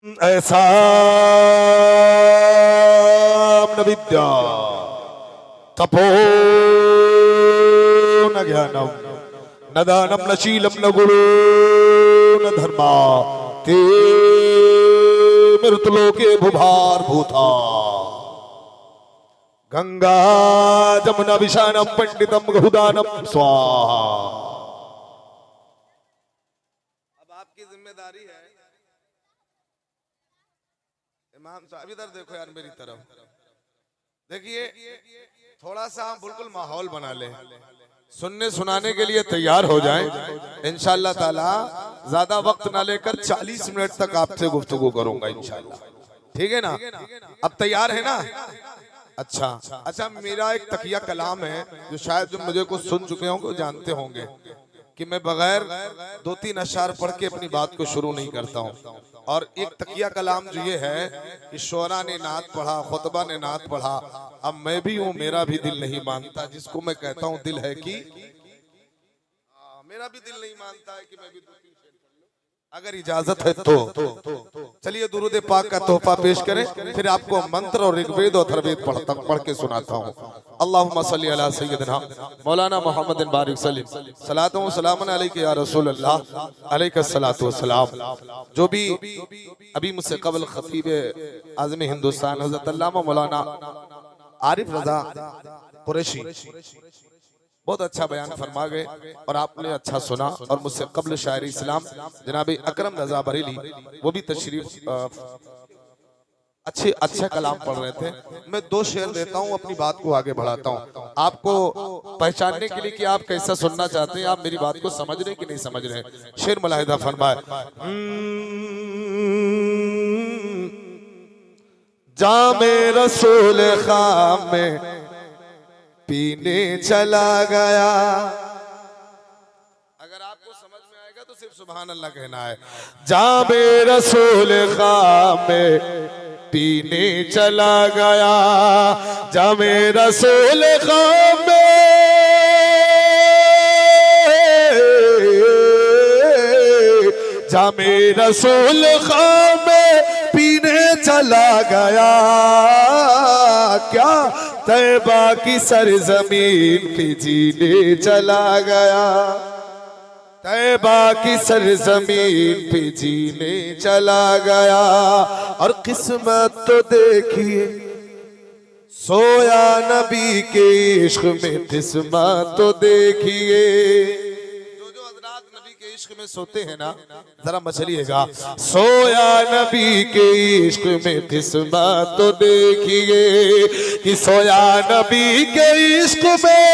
ऐसा न विद्या तपो न ज्ञानम न दानम न शीलम न गुरु न धर्मा ते मृतलोके भुभार भूता गंगा जमुना विशानम पंडितम गहुदानम स्वाहा। अब आपकी जिम्मेदारी है इमाम साहब, इधर देखो यार मेरी तरफ देखिए, थोड़ा सा हम बिल्कुल माहौल बना ले, सुनने सुनाने के लिए तैयार हो जाएं। इंशाअल्लाह ताला ज्यादा वक्त ना लेकर 40 मिनट तक आपसे गुफ्तगू करूंगा इंशाअल्लाह, ठीक है ना? अब तैयार है ना? अच्छा, मेरा एक तकिया कलाम है जो शायद जो मुझे कुछ सुन चुके होंगे जानते होंगे कि मैं बगैर 2-3 अशार पढ़ के अपनी बात को शुरू नहीं करता हूँ। और एक तकिया कलाम जो ये है कि शोरा ने नात पढ़ा, खुतबा ने नात पढ़ा, अब मैं भी हूँ, मेरा भी दिल नहीं मानता, जिसको मैं कहता हूँ दिल है कि मेरा भी दिल नहीं मानता है कि मैं भी 2-3 शेर पढ़ लूं। अगर इजाजत है तो चलिए दुरूद पाक का तोहफा पेश करें, फिर आपको मंत्र और ऋग्वेद और अथर्ववेद पढ़ के सुनाता हूँ। अल्लाहुम्मा सल्ली अला सय्यदिना मौलाना मोहम्मद बारिक सलीम सलातो व सलामन अलैका या रसूल अल्लाह अलैका सलातो व सलाम। जो भी अभी मुझसे कबल खतीब आज़म हिंदुस्तान हज़रत अल्लामा मौलाना आरिफ रजा कुरैशी बहुत अच्छा बयान फरमा गए और आपने अच्छा सुना, और मुझसे कबल शायर इस्लाम जनाब अकरम रजा बरेली वो भी तशरीफ अच्छे कलाम पढ़ रहे थे। मैं 2 शेर देता हूँ, अपनी बात को आगे बढ़ाता हूँ आपको पहचानने के लिए कि आप कैसा सुनना चाहते हैं, आप मेरी बात को समझ रहे हैं कि नहीं समझ रहे हैं। शेर मुलाहिदा फरमाए। जामे रसूल खाम में पीने चला गया। अगर आपको समझ में आएगा तो सिर्फ सुभान अल्लाह कहना है। जामे रसूल खाम में पीने चला गया, जामे रसूल खाम में जामे रसूल खाम में पीने चला गया। क्या तैबा की सरजमीन पे जीने चला गया, तैबा की सरजमीन पे जीने चला गया। और किस्मत तो देखिए सोया नबी के इश्क में, किस्मत तो देखिए। जो हज़रात नबी के इश्क में सोते हैं ना, जरा मचलिएगा। सोया नबी के इश्क में किस्मत तो देखिए कि सोया नबी के इश्क में,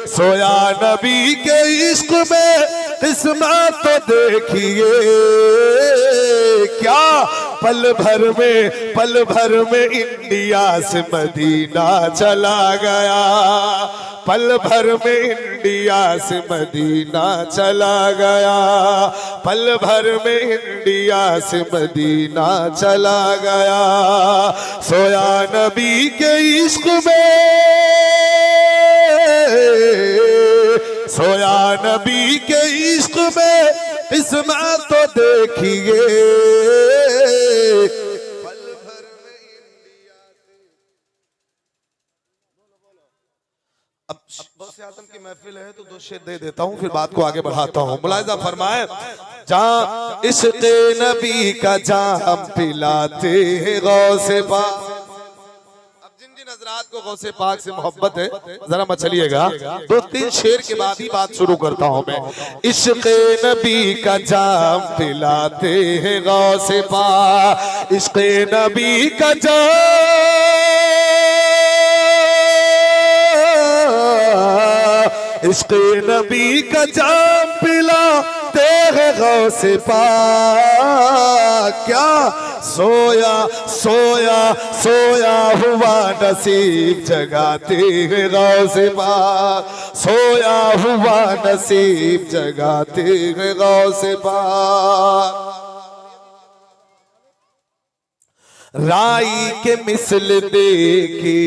सोया नबी के इश्क में किस्मत तो देखिए। क्या पल भर में इंडिया से मदीना चला गया, पल भर में इंडिया से मदीना चला गया, पल भर में इंडिया से मदीना चला गया। सोया नबी के इश्क में, सोया नबी के इश्क में किस्मत तो देखिए। अब गौसे आज़म की महफिल है तो 2 शेर दे देता हूँ, फिर बात को आगे बढ़ाता हूँ। मुलाहिजा फरमाए। जहाँ इश्क़ नबी का जाम पिलाते हैं गौसे पाक। हज़रात को गौसे पाक से मोहब्बत है, जरा मचलिएगा। 2-3 शेर के बाद ही बात शुरू करता हूं मैं। इश्क़ नबी का जाम पिलाते हैं गौसे पाक, इश्क़ नबी का जाम, इश्क़ नबी का जाम पिलाते हैं गौसे पाक। क्या सोया सोया सोया हुआ नसीब जगाते हैं गौसे पाक, सोया हुआ नसीब जगाते हैं गौसे पाक। राई के मिसल देखी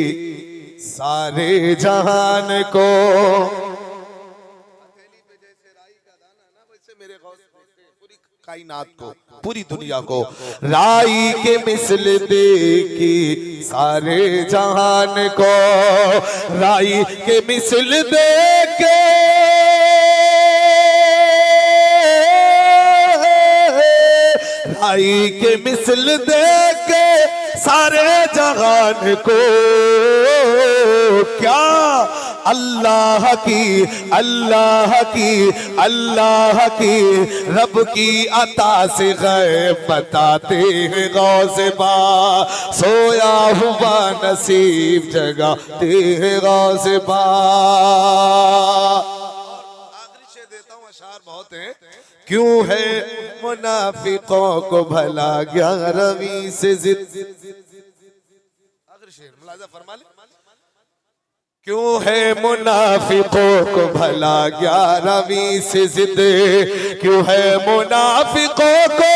सारे जहान को, पूरी कायनात को, पूरी दुनिया को राई के मिसल देखी सारे जहान को, राई के मिसल देके राई के मिसल देके सारे जहान को, क्या अल्लाह की अल्लाह की अल्लाह की रब की अता से गैब बताते हैं गौसे बा, सोया हुआ नसीब जगाते हैं गौसे बा। आखिरी शेर देता हूँ, अशार बहुत हैं। क्यों है मुनाफिकों को भला 11वीं से जिद, आखिरी शेर मुलाजा फरमा ले। क्यों है मुनाफिकों को भला 11वीं से जिद, क्यों है मुनाफिकों को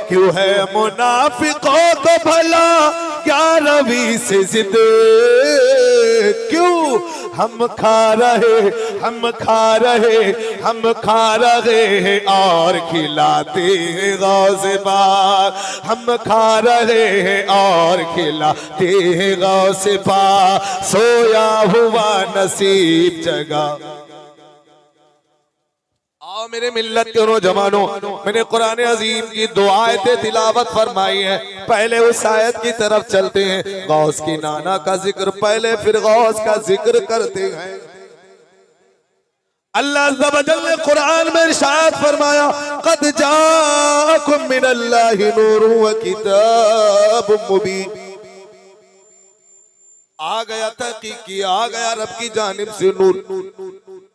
क्यों है मुनाफिकों को भला 11वीं से जिद, क्यों हम खा रहे हम खा रहे हम खा रहे हैं और खिलाते हैं गौसे बार, हम खा रहे हैं और खिलाते हैं गौसे बार, सोया हुआ नसीब जगा। आओ मेरे मिल्लत के नौजवानों, मैंने कुरान अजीम की 2 आयतें तिलावत फरमाई है। पहले उस आयत की तरफ चलते हैं, गौस की नाना का जिक्र पहले फिर गौस का जिक्र करते हैं। अल्लाह अज़्ज़ा व जल्ल ने कुरान में इरशाद फरमाया, क़द जाअकुम मिनल्लाहि नूरुन व किताबुम मुबीन। आ गया तहकीकी, आ गया रब की जानिब से नूर।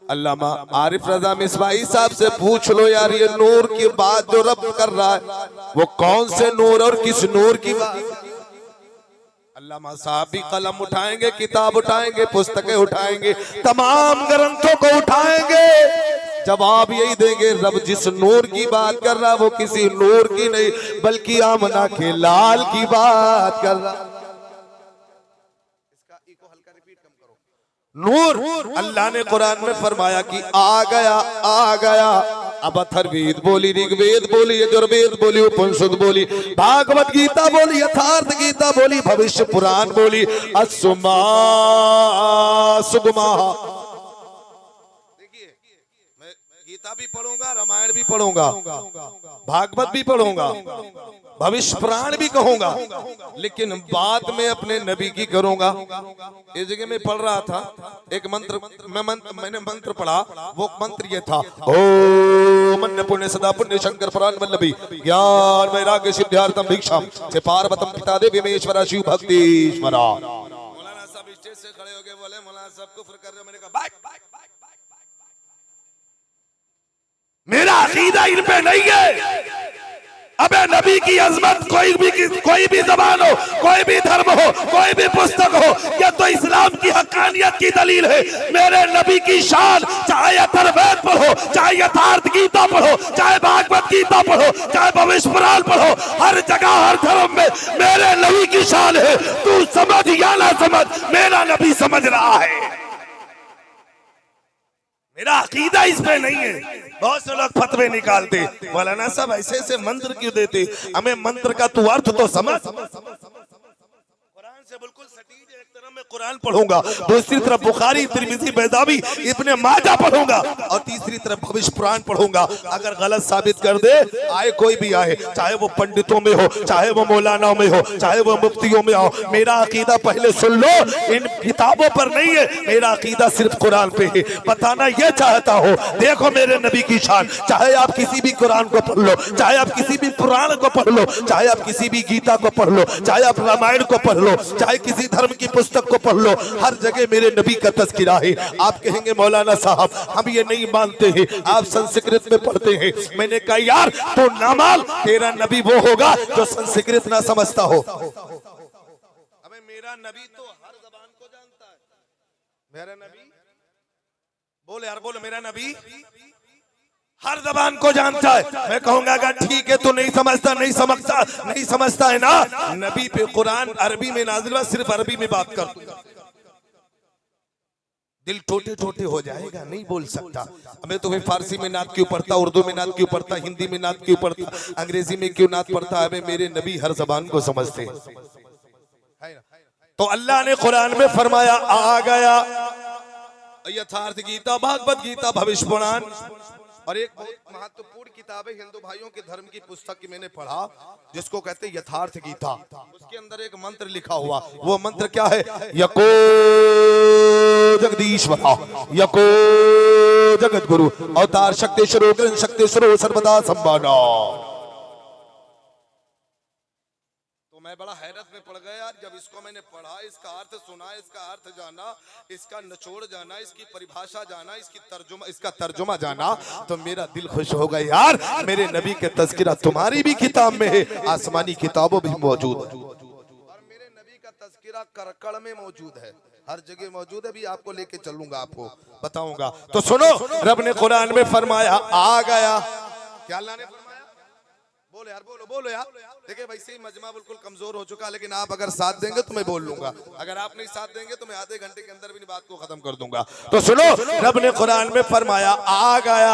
अल्लामा आरिफ रजा मिसवाई साहब से पूछ लो यार, ये नूर की बात जो रब कर रहा है वो कौन से नूर और किस नूर की बात? अल्लामा साहब भी कलम उठाएंगे, किताब उठाएंगे, पुस्तकें उठाएंगे, तमाम ग्रंथों को उठाएंगे, जवाब यही देंगे रब जिस नूर की बात कर रहा वो किसी नूर की नहीं बल्कि आमना के लाल की बात कर रहा। नूर अल्लाह ने कुरान में फरमाया कि आ गया आ गया। अब अथर्ववेद बोली, ऋग्वेद बोली, यजुर्वेद बोली, उपनिषद बोली, भागवत गीता बोली, यथार्थ गीता बोली, भविष्य पुराण बोली, असुमा सुगमा। देखिए मैं गीता भी पढ़ूंगा, रामायण भी पढ़ूंगा, भागवत भी पढ़ूंगा, भविष्य पुराण भी कहूंगा, लेकिन बात में अपने नबी की करूंगा। इस जगह में पढ़ रहा था एक मंत्र, मैंने मंत्र पढ़ा, वो मंत्र ये था, ओम अन्य पुण्य सदा पुण्य शंकर पुराण वल्लभी ज्ञान वैराग्य सिद्धार्थम भिक्षाम से पार्वतम पिता देवी मेश्वरा शिव भक्तीश्वरा। मौलाना साहब स्टेज से खड़े हो गए, बोले मौलाना साहब कुफ्र कर रहे हो। मैंने कहा मेरा अकीदा इन पे नहीं है। अबे नबी की अजमत कोई भी जबान हो, कोई भी धर्म हो, कोई भी पुस्तक हो, ये तो इस्लाम की हक्कानियत की दलील है। मेरे नबी की शान चाहे अथर्ववेद पढ़ो, चाहे यथार्थ गीता पढ़ो, चाहे भागवत गीता पढ़ो, चाहे भविष्य पुराण पढ़ो, हर जगह हर धर्म में मेरे नबी की शान है। तू समझ या ना समझ, मेरा नबी समझ रहा है। मेरा अकीदा इस पे नहीं है। बहुत से लोग फतवे निकालते, मौलाना साहब ऐसे ऐसे मंत्र क्यों देते, हमें मंत्र का तू अर्थ तो समझ। कुरान से बिल्कुल सटीक एक तरह मैं कुरान पढ़ूंगा, दूसरी तरफ बुखारी, तिरमिज़ी, बैदावी, इब्ने माजा पढ़ूंगा, और तीसरी तरफ भविष्य पुराण पढ़ूंगा। अगर गलत साबित कर दे, आए कोई भी आए, चाहे वो पंडितों में हो, चाहे वो मौलाना में हो, चाहे वो मुफ्तियों में हो, मेरा अकीदा पहले सुन लो, इन किताबों पर नहीं है, मेरा अकीदा सिर्फ कुरान पे है। बताना ये चाहता हो, देखो मेरे नबी की शान, चाहे आप किसी भी कुरान को पढ़ लो, चाहे आप किसी भी पुराण को पढ़ लो, चाहे आप किसी भी गीता को पढ़ लो, चाहे आप रामायण को पढ़ लो, चाहे किसी धर्म की पुस्तक को पढ़ लो, हर जगह मेरे नबी का तज़किरा है। आप कहेंगे मौलाना साहब हम ये नहीं मानते हैं, आप संस्कृत में पढ़ते हैं। मैंने कहा यार तो ना मान, तेरा नबी वो होगा जो संस्कृत ना समझता हो। अबे मेरा नबी तो हर ज़बान को जानता है। मेरा नबी बोले यार, बोले मेरा नबी हर ज़बान को जानता है। मैं कहूंगा अगर ठीक है तो नहीं समझता, नहीं समझता है ना, नबी पे कुरान अरबी में नाजिल हुआ, सिर्फ अरबी में बात कर। दिल टोटे टोटे हो जाएगा, नहीं बोल सकता। मैं तुम्हें फारसी में नात क्यों पढ़ता, उर्दू में नात क्यों पढ़ता, हिंदी में नात क्यों पढ़ता, अंग्रेजी में क्यों नात पढ़ता, हमें मेरे नबी हर जबान को समझते हैं। तो अल्लाह ने कुरान में फरमाया आ गया यथार्थ गीता, भागवत गीता, भविष्य पुराण और एक बहुत महत्वपूर्ण किताब है हिंदू भाइयों के धर्म की पुस्तक की मैंने पढ़ा जिसको कहते हैं यथार्थ गीता। उसके अंदर एक मंत्र लिखा हुआ, वो मंत्र क्या है? यको जगदीश्वरा यको जगत गुरु अवतार शक्ति स्वरूप ग्रंथ शक्ति स्वरूप सर्वदा संभावना। तो मैं बड़ा हैरत में पड़ गया यार जब इसको मैंने पढ़ा, इसका अर्थ सुना, इसका अर्थ जाना, इसका निचोड़ जाना, इसकी परिभाषा जाना, इसका तर्जुमा जाना, तो मेरा दिल खुश हो गया यार। मेरे नबी के तज़किरा तुम्हारी भी किताब में है, आसमानी किताबों में मौजूद है और मेरे नबी का तज़किरा करकड़ में मौजूद है, हर जगह मौजूद है। भी आपको लेके चलूंगा, आपको बताऊंगा। तो सुनो, रब ने कुरान में फरमाया आ गया। क्या अल्लाह ने फरमाया? बोलो यार, बोलो बोलो यार। देखिए वैसे ही मजमा बिल्कुल कमजोर हो चुका, लेकिन आप अगर साथ देंगे तो मैं बोल लूंगा, अगर आप नहीं साथ देंगे तो मैं आधे घंटे के अंदर भी बात को खत्म कर दूंगा। तो सुनो, रब ने कुरान में फरमाया आ गया।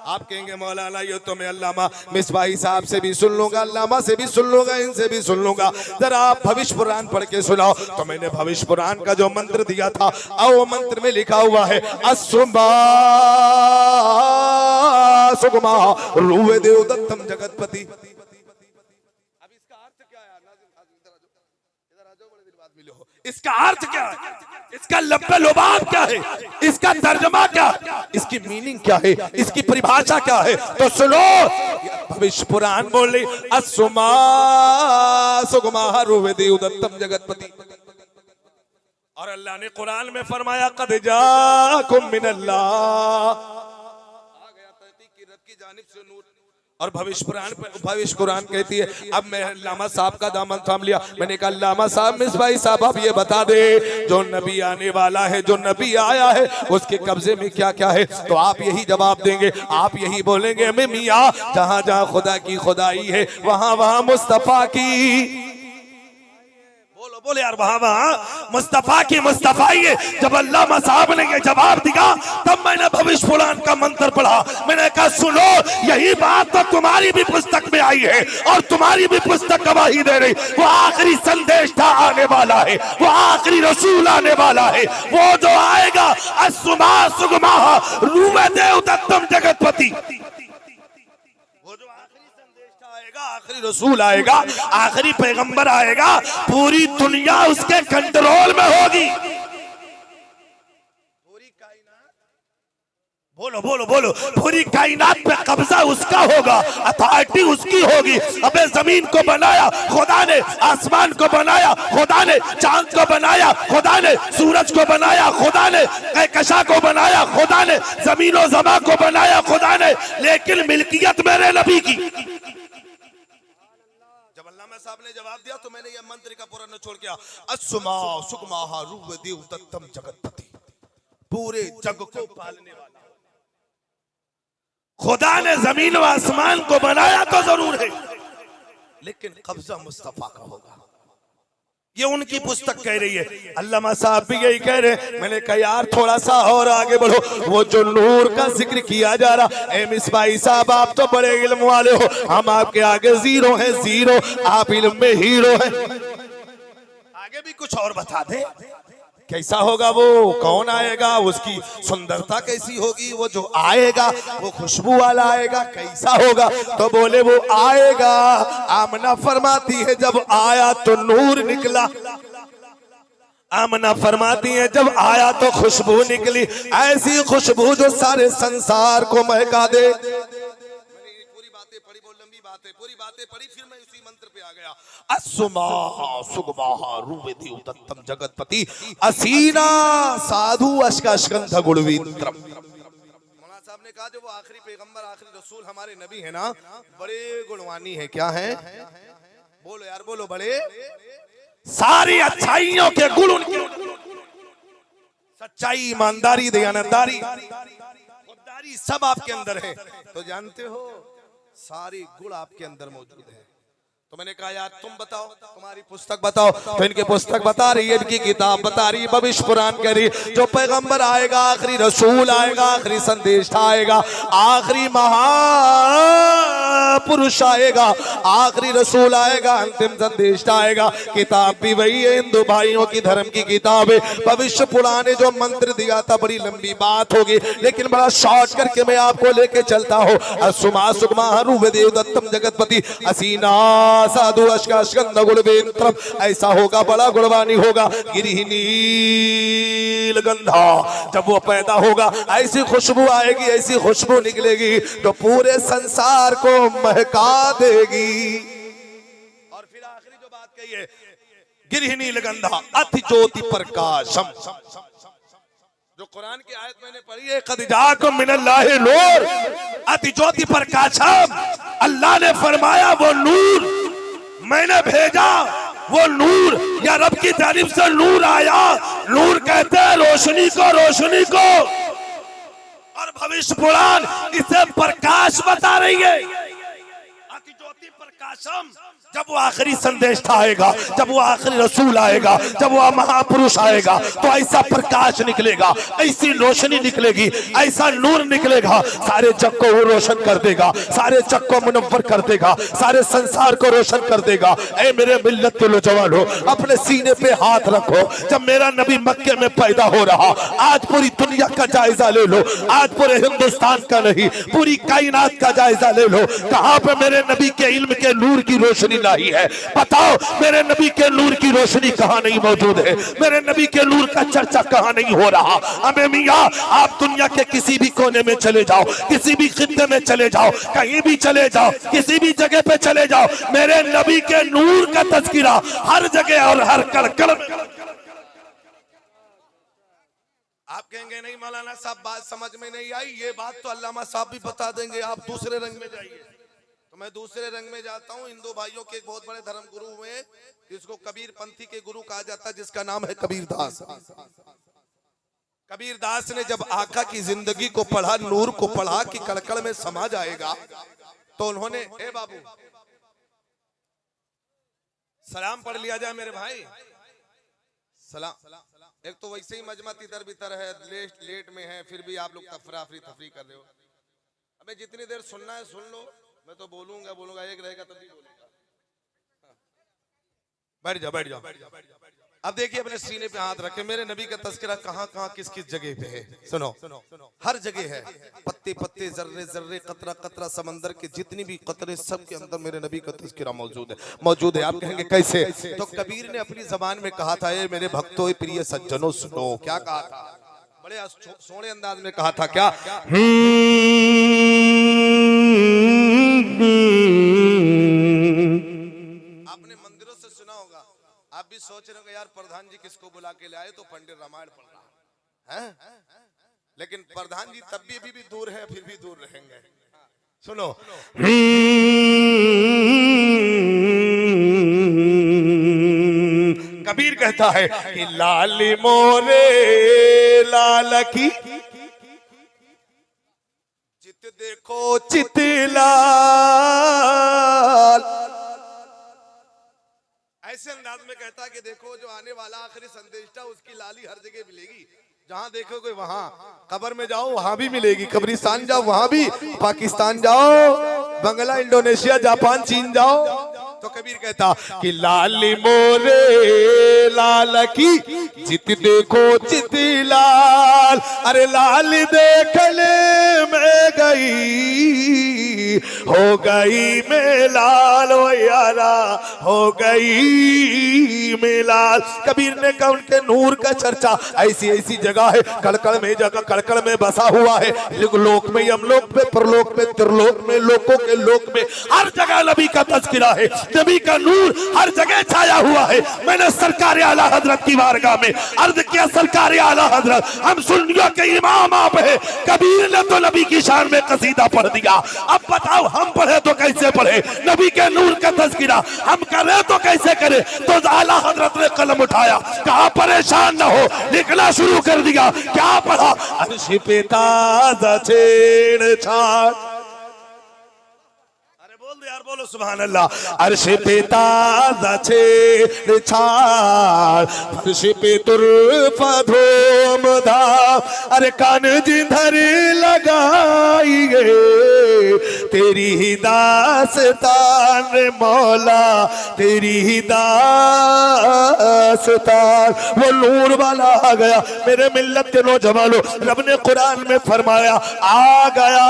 आप कहेंगे मौलाना ये तो मैं अल्लामा मिसबाही साहब से भी सुन लूंगा, अल्लामा से भी सुन लूंगा, इनसे भी सुन लूंगा, जरा आप भविष्य पुराण पढ़ के सुनाओ। तो मैंने भविष्य पुराण का जो मंत्र दिया था, वो मंत्र में लिखा हुआ है असुमा सुगमा रूवे देव दत्तम जगतपति। अब इसका अर्थ क्या है? इधर आ जाओ, बड़े दिन बाद मिले हो। इसका अर्थ क्या है? इसका लब्बे लुबाब क्या है? इसका तर्जुमा क्या है? इसकी मीनिंग क्या है? इसकी परिभाषा क्या है? तो सुनो, भविष्य पुराण बोले असुमा सुगमा रूवे देव दत्तम जगतपति। और अल्लाह ने कुरान में फरमाया कद जाकुम मिनल्लाह, की जानिब से नूर। और भविष्य कुरान कहती है, अब मैं लामा साहब का दामन थाम लिया, मैंने कहा लामा साहब मिसबाही साहब आप ये बता दे जो नबी आने वाला है, जो नबी आया है, उसके कब्जे में क्या क्या है? तो आप यही जवाब देंगे, आप यही बोलेंगे हमें मियाँ जहाँ जहाँ खुदा की खुदाई है वहाँ वहाँ मुस्तफा की, बोलो बोले यार, वहाँ मुस्तफा की मुस्तफाई है। जब अल्लामा साहब ने ये जवाब दिया तब मैंने भविष्य पुराण का मंत्र पढ़ा। मैंने कहा सुनो, यही बात तो तुम्हारी भी पुस्तक में आई है और तुम्हारी भी पुस्तक गवाही दे रही। वो आखिरी संदेश था आने वाला है, वो आखिरी रसूल आने वाला है, वो जो आएगा असुमा सुगमा रूवे देव दत्तम जगतपति। आखिरी रसूल आएगा, आखिरी पैगंबर आएगा, पूरी दुनिया उसके कंट्रोल में होगी। पूरी कायनात, बोलो बोलो बोलो, पूरी कायनात पे कब्जा उसका होगा, अथॉरिटी उसकी होगी। अबे जमीन को बनाया खुदा ने, आसमान को बनाया खुदा ने, चांद को बनाया खुदा ने, सूरज को बनाया खुदा ने, कहकशा को बनाया खुदा ने, जमीनों जमा को बनाया खुदा ने, लेकिन मिल्कियत मेरे नबी की। साहब ने जवाब दिया तो मैंने ये मंत्र का पूरा निचोड़ किया, असुमा सुगमा रूवे देव दत्तम जगतपति, पूरे जग को पालने वाला। खुदा ने जमीन व आसमान को बनाया तो जरूर है, लेकिन कब्जा मुस्तफा का होगा। ये उनकी पुस्तक कह रही है, अल्लामा साहब भी यही कह रहे हैं। मैंने कहा यार थोड़ा सा और आगे बढ़ो, वो जो नूर का जिक्र किया जा रहा, ए मिसबाही साहब आप तो बड़े इल्म वाले हो, हम आपके आगे जीरो हैं, जीरो, आप इल्म में हीरो हैं। आगे भी कुछ और बता दे, कैसा होगा वो, कौन आएगा, उसकी सुंदरता कैसी होगी, वो जो आएगा वो खुशबू वाला आएगा, कैसा होगा? तो बोले वो आएगा, आमना फरमाती है जब आया तो नूर निकला, आमना फरमाती है जब आया तो खुशबू निकली, ऐसी खुशबू जो सारे संसार को महका दे। पूरी बातें पढ़ी, बहुत लंबी बातें, पूरी बातें पढ़ी, फिर मैं उसी मंत्र पे आ गया, असुमा सुगमा रूवे देव दत्तम जगतपति असीना साधु अश्कंध गुणवित्रम। मौलाना साहब ने कहा जो वो आखिरी पैगंबर, आखिरी रसूल हमारे नबी है ना, बड़े गुणवानी है। क्या है? बोलो यार बोलो, बड़े सारी अच्छाइयों के गुण उनके, सच्चाई, ईमानदारी, दयानतदारी, खुददारी सब आपके अंदर है। तो जानते हो सारे गुण आपके अंदर मौजूद है। तो मैंने कहा यार तुम बताओ, तुम्हारी पुस्तक बताओ। तो इनकी पुस्तक बता रही है, इनकी किताब बता रही है, भविष्य पुराण कह रही है जो पैगंबर आएगा, आखिरी रसूल आएगा, आखिरी संदेश आएगा, आखिरी महापुरुष आएगा, आखिरी रसूल आएगा, अंतिम संदेश आएगा। किताब भी वही है, हिंदू भाइयों की धर्म की किताब है। भविष्य पुराण ने जो मंत्र दिया था, बड़ी लंबी बात होगी, लेकिन बड़ा शॉर्ट करके मैं आपको लेके चलता हूँ। असुमा सुगमा हरुवेदेव दत्तम जगतपति असीना साधु अश्काशगंध गुणवेंत्रम, ऐसा होगा, बड़ा गुणवानी होगा। गिरि नील गंधा, जब वो पैदा होगा ऐसी खुशबू आएगी, ऐसी खुशबू निकलेगी तो पूरे संसार को महका देगी। और फिर आखिरी जो बात कही है, गिरि नील गंधा अति ज्योति प्रकाशम, जो कुरान की आयत मैंने पढ़ी है, कद जाकुम मिनल्लाहि नूर अति ज्योति प्रकाशम, अल्लाह ने फरमाया वो नूर मैंने भेजा, वो नूर या रब की जानिब से नूर आया। नूर कहते हैं रोशनी को, रोशनी को, और भविष्य पुराण इसे प्रकाश बता रही है। अति ज्योति प्रकाशम, जब वो आखिरी संदेश आएगा, जब वो आखिरी रसूल आएगा, जब वो महापुरुष आएगा, तो ऐसा प्रकाश निकलेगा, ऐसी रोशनी निकलेगी, ऐसा नूर निकलेगा, सारे जग को वो रोशन कर देगा, सारे जग को मुनव्वर कर देगा, सारे संसार को रोशन कर देगा। ऐ मेरे मिल्लत के नौजवानों, अपने सीने पे हाथ रखो। जब मेरा नबी मक्के में पैदा हो रहा, आज पूरी दुनिया का जायजा ले लो, आज पूरे हिंदुस्तान का नहीं, पूरी कायनात का जायजा ले लो, कहां पे मेरे नबी के इल्म के नूर की रोशनी नहीं है? बताओ, मेरे नबी के नूर की रोशनी कहां नहीं मौजूद है? मेरे नबी के नूर का चर्चा कहां नहीं हो रहा? अबे मियां, आप दुनिया के किसी भी कोने में चले जाओ, किसी भी खित्ते में चले जाओ, कहीं भी चले जाओ, किसी भी जगह पे चले जाओ, मेरे नबी के नूर का तज़किरा हर जगह और हर कड़ में। आप कहेंगे नहीं मौलाना साहब बात समझ में नहीं आई, ये बात तो अल्लामा साहब भी बता देंगे, आप दूसरे रंग में जाइए। तो मैं दूसरे रंग में जाता हूँ। हिंदू भाइयों के एक बहुत बड़े धर्म गुरु हुए, जिसको कबीर पंथी के गुरु कहा जाता है, जिसका नाम है कबीर दास। कबीर दास ने जब आका की जिंदगी को पढ़ा, नूर को पढ़ा कि कड़कड़ में समा जाएगा, तो उन्होंने, ए बाबू सलाम पढ़ लिया जाए मेरे भाई, सलाम। एक तो वैसे ही मजमा तितर बितर है, लेट में है, फिर भी आप लोग तफरी कर रहे हो। अबे जितनी देर सुनना है सुन लो, मैं तो बोलूंगा एक रहेगा तभी बोलूंगा। बैठ जाओ। अब देखिए, अपने सीने पे हाथ रखे, मेरे नबी का तज़किरा कहां कहां किस किस जगह पे है? सुनो, हर जगह है, पत्ते पत्ते, जर्रे जर्रे, कतरा कतरा, समंदर के जितनी भी कतरे, सब के अंदर मेरे नबी का तज़किरा मौजूद है। आप कहेंगे कैसे? तो कबीर ने अपनी जबान में कहा था, ये मेरे भक्तों प्रिय सज्जनों सुनो। क्या कहा था? बड़े सोने अंदाज में कहा था। क्या? आपने मंदिरों से सुना होगा, आप भी सोच रहे होंगे यार प्रधान जी किसको बुला के लाए, तो पंडित रामायण पढ़ रहा है। लेकिन प्रधान जी तब भी अभी भी दूर है, फिर भी दूर रहेंगे। सुनो, कबीर कहता है कि लाली मोरे लाल की चित देखो चित लाल, ऐसे अंदाज में कहता है कि देखो जो आने वाला आखिरी संदेश था, उसकी लाली हर जगह मिलेगी। जहां देखोगे वहां, कब्र में जाओ वहां भी मिलेगी, कब्रिस्तान जाओ वहां भी, पाकिस्तान जाओ, बंगला, इंडोनेशिया, जापान, चीन जाओ। तो कबीर कहता कि लाली मोरे लाल की चित देखो चित लाल, अरे लाल देखने में गई, हो गई में लाल, वो यारा हो गई में लाल। कबीर ने कहा उनके नूर का चर्चा ऐसी ऐसी जगह है, कड़कड़ में जगह, कड़कड़ में बसा हुआ है, लोक में, यमलोक में, परलोक में, त्रिलोक में, लोकों के लोक में, हर जगह नबी का तज़किरा है, नबी का नूर हर जगह छाया हुआ है। मैंने सरकार आला हजरत की बारगाह में अर्ज किया, सरकार आला हजरत, हम सुन्नियों के इमाम आप है, कबीर ने तो नबी की शान में कसीदा पढ़ दिया, अब बताओ हम पढ़े तो कैसे पढ़े? नबी के नूर का तज़किरा हम करें तो कैसे करें? तो आला हजरत ने कलम उठाया, कहा परेशान न हो, लिखना शुरू कर दिया। क्या पढ़ा? अर्श पे ताज़ा छेड़छाड़, अरे बोल दे यार, बोलो सुभान अल्लाह। अर्श पे ताज़ा छेड़ छाड़, फर्श पे तुरफा धूमधा, अरे कान जिधर लगाइए तेरी ही दास्तान मौला, तेरी ही दास्तान। वो नूर वाला आ गया मेरे मिल्लत के नौजवानों, रब ने कुरान में फरमाया आ गया।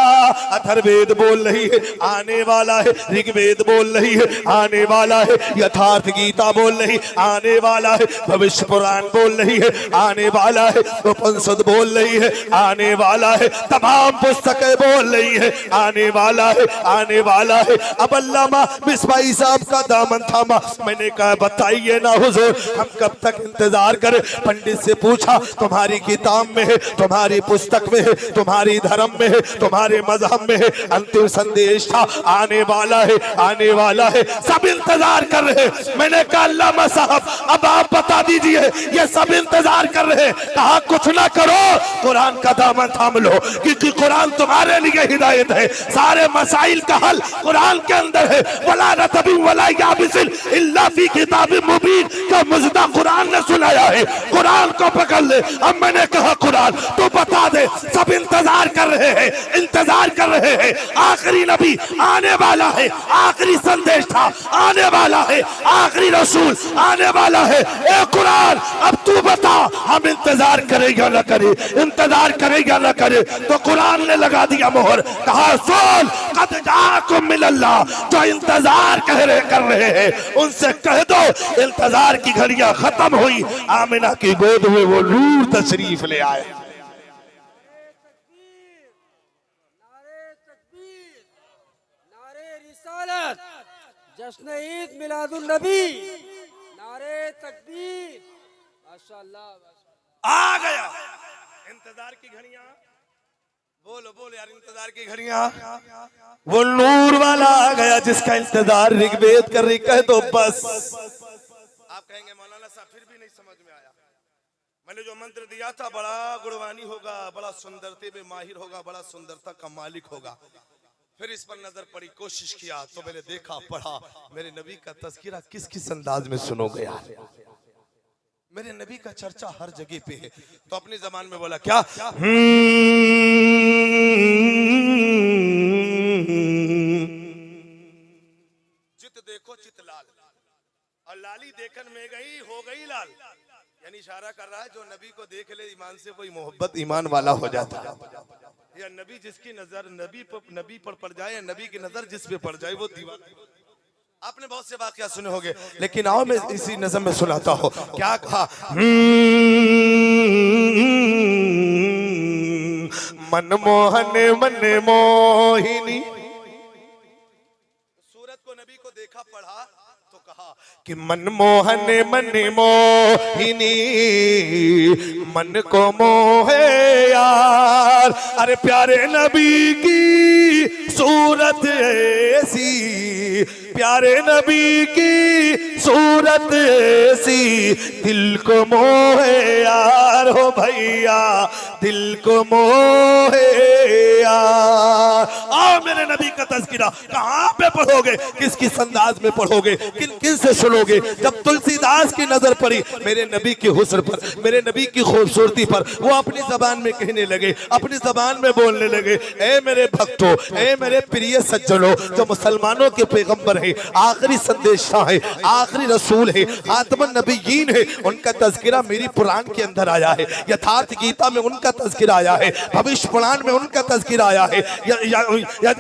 अथर्ववेद बोल रही है आने वाला है, ऋग्वेद बोल रही है आने वाला है, यथार्थ गीता बोल रही आने वाला है, भविष्य पुराण बोल रही है आने वाला है, उपनिषद बोल रही है आने वाला है, तमाम पुस्तकें बोल रही है आने वाला है, आने वाला है। अब अल्लामा मिसबाई साहब का दामन थामा, मैंने कहा बताइए ना हुजूर हम कब तक इंतजार करें। पंडित से पूछा तुम्हारी किताब में है, तुम्हारी पुस्तक में है, तुम्हारी धर्म में है, तुम्हारे मजहब में है, अंतिम संदेश था आने वाला है, आने वाला है, सब इंतजार कर रहे हैं। मैंने कहा अल्लामा साहब अब आप बता दीजिए ये सब इंतजार कर रहे हैं, कहा कुछ ना करो कुरान का दामन थाम लो, क्योंकि कुरान तुम्हारे लिए हिदायत है, सारे मसाइल का हल कुरान के अंदर है। वला रतबी वला याबिसिल इल्ला फी किताबिम मुबीन का मुजदा कुरान ने सुनाया है, कुरान को पकड़ ले। अब मैंने कहा कुरान तो बता दे, सब इंतजार कर रहे हैं, इंतजार कर रहे हैं, आखिरी नबी आने वाला है, आखिरी संदेश था आने वाला है, आखिरी रसूल आने वाला है। ए कुरान अब तू बता हम इंतजार करेगा ना करे, इंतजार करेगा ना करे। तो कुरान ने लगा दिया मोहर, कहा सुन कद जाकुम मिनल्लाह, जो इंतजार कर रहे हैं उनसे कह दो इंतजार की घड़ियां खत्म हुई, आमिना की गोद में वो नूर तशरीफ ले आए। जश्न ईद मिलादुन नबी, नारे तकबीर, माशाअल्लाह। आ गया इंतजार की घड़ियां, बोलो बोलो यार इंतजार की घड़ियां, वो नूर वाला आ गया जिसका इंतजार ऋग्वेद कर रही, कह दो बस। आप कहेंगे मौलाना साहब फिर भी नहीं समझ में आया, मैंने जो मंत्र दिया था बड़ा गुणवानी होगा, बड़ा सुंदरते में माहिर होगा, बड़ा सुंदरता का मालिक होगा, फिर इस पर नजर पड़ी, कोशिश किया तो मैंने देखा पढ़ा मेरे नबी का तज़किरा किस किस अंदाज में सुनोगे यार, मेरे नबी का चर्चा हर जगह पे है। तो अपनी जबान में बोला क्या, चित देखो चित लाल, और लाली देखन में गई हो गई लाल, यानी इशारा कर रहा है जो नबी को देख ले ईमान से कोई मोहब्बत ईमान वाला हो जाता है, या नबी जिसकी नजर नबी पर पड़ जाए, या नबी की नजर जिस पे पड़ जाए वो दीवाना। आपने बहुत से वाकया सुने होंगे, लेकिन आओ मैं इसी नज़म में सुनाता हूँ। क्या कहा, मनमोहन मन मोहिनी, सूरत को नबी को देखा पढ़ा तो कहा कि मनमोहन मन मोहिनी, मन को मोहे यार, अरे प्यारे नबी की सूरत ऐसी, प्यारे नबी की सूरत ऐसी, दिल को मोहे यार, हो भैया दिल को मोहे यार। आओ मेरे नबी का तज़किरा कहाँ पे पढ़ोगे, किस किस अंदाज में पढ़ोगे, किन किन से सुनोगे। जब तुलसीदास की नजर पड़ी मेरे नबी की हुस्न पर, मेरे नबी की खूबसूरती पर, वो अपनी जबान में कहने लगे, अपनी जबान में बोलने लगे, ए मेरे भक्तों, ए मेरे प्रिय सज्जनों, जो मुसलमानों के पैगंबर है, आखिरी संदेशा है, आखिरी रसूल है, खातमुन नबिय्यीन है, उनका तज़किरा मेरी पुराण के अंदर आया है, यथार्थ गीता में उनका तज़किरा आया है, भविष्य पुराण में उनका तज़किरा आया है,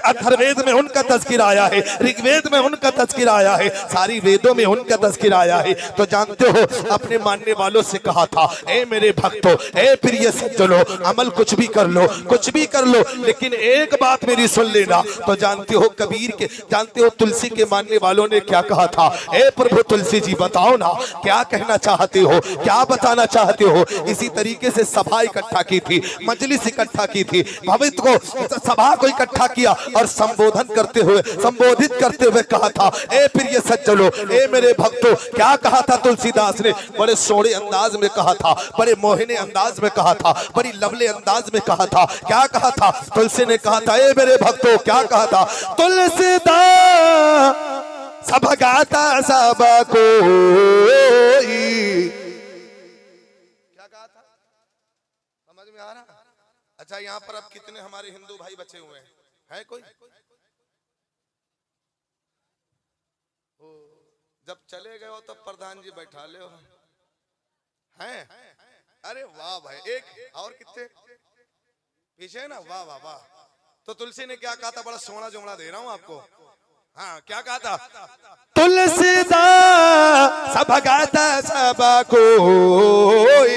अथर्ववेद में उनका तज़किरा आया है, ऋग्वेद में उनका तज़किरा आया है, सारी वेदों में उनका तज़किरा आया है। तो जानते हो अपने मानने वालों से कहा था, ए मेरे भक्तों, ए प्रिय सज्जनों, अमल कुछ भी कर लो, कुछ भी कर लो, लेकिन एक बात मेरी सुन लेना। तो जानते हो कबीर के, जानते हो तुलसी के मानने वालों ने क्या कहा था, ए प्रभु हो तुलसी जी, बताओ ना क्या कहना चाहते हो, क्या बताना चाहते हो। इसी तरीके से सभा इकट्ठा की थी, मजलिस इकट्ठा की थी, भविष्य को सभा को इकट्ठा किया और संबोधित करते हुए कहा था, ए प्रिय सज्जनों, ए मेरे भक्तों। क्या कहा था तुलसीदास ने? बड़े सोहने अंदाज में कहा था, बड़े मोहने अंदाज में कहा था, बड़ी लवले अंदाज में कहा था। क्या कहा था? तुलसी ने कहा था, ए मेरे भक्तों, क्या कहा था? तुलसीदास सब गाता सब कोई। क्या कहा था? समझ में आ रहा? अच्छा, यहाँ पर अब कितने हमारे हिंदू भाई बचे हुए हैं? है कोई? जब चले गए हो तब प्रधान जी बैठा ले हो हैं? अरे वाह भाई, एक और कितने पीछे है ना? वाह वाह वाह। तो तुलसी ने क्या कहा था? बड़ा सोना जोड़ा दे रहा हूं आपको। हाँ, क्या कहा था? तुलसीदास सब गाता सब कोई,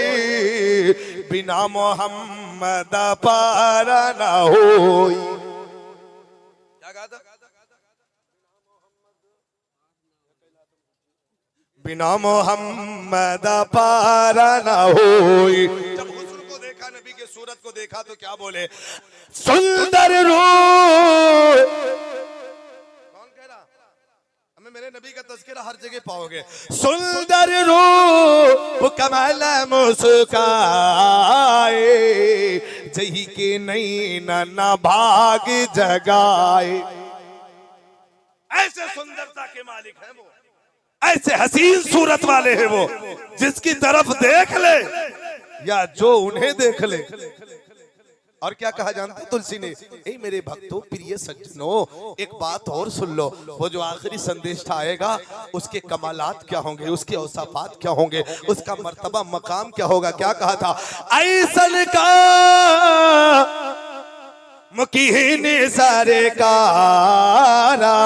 बिना मोहम्मद पार न होई। क्या कहा था? बिना मोहम्मद पार न होई। जब हुस्न को देखा, नबी के सूरत को देखा तो क्या बोले? सुंदर रूप। कौन कह रहा? हमें मेरे नबी का तज़किरा हर जगह पाओगे। सुंदर रूप कमल मुस्काए, जही के नैन न भाग जगाए। ऐसे सुंदरता के मालिक है वो, ऐसे हसीन सूरत वाले हैं वो, जिसकी तरफ देख ले या जो उन्हें देख ले। और क्या कहा जानते तुलसी ने? ए मेरे भक्तों, प्रिय सज्जनों, एक बात और सुन लो। वो जो आखिरी संदेश आएगा, उसके कमालात क्या होंगे, उसके औसाफात क्या होंगे, उसका मर्तबा मकाम क्या होगा। क्या कहा था? ऐसन का मुकीन सारे कारा,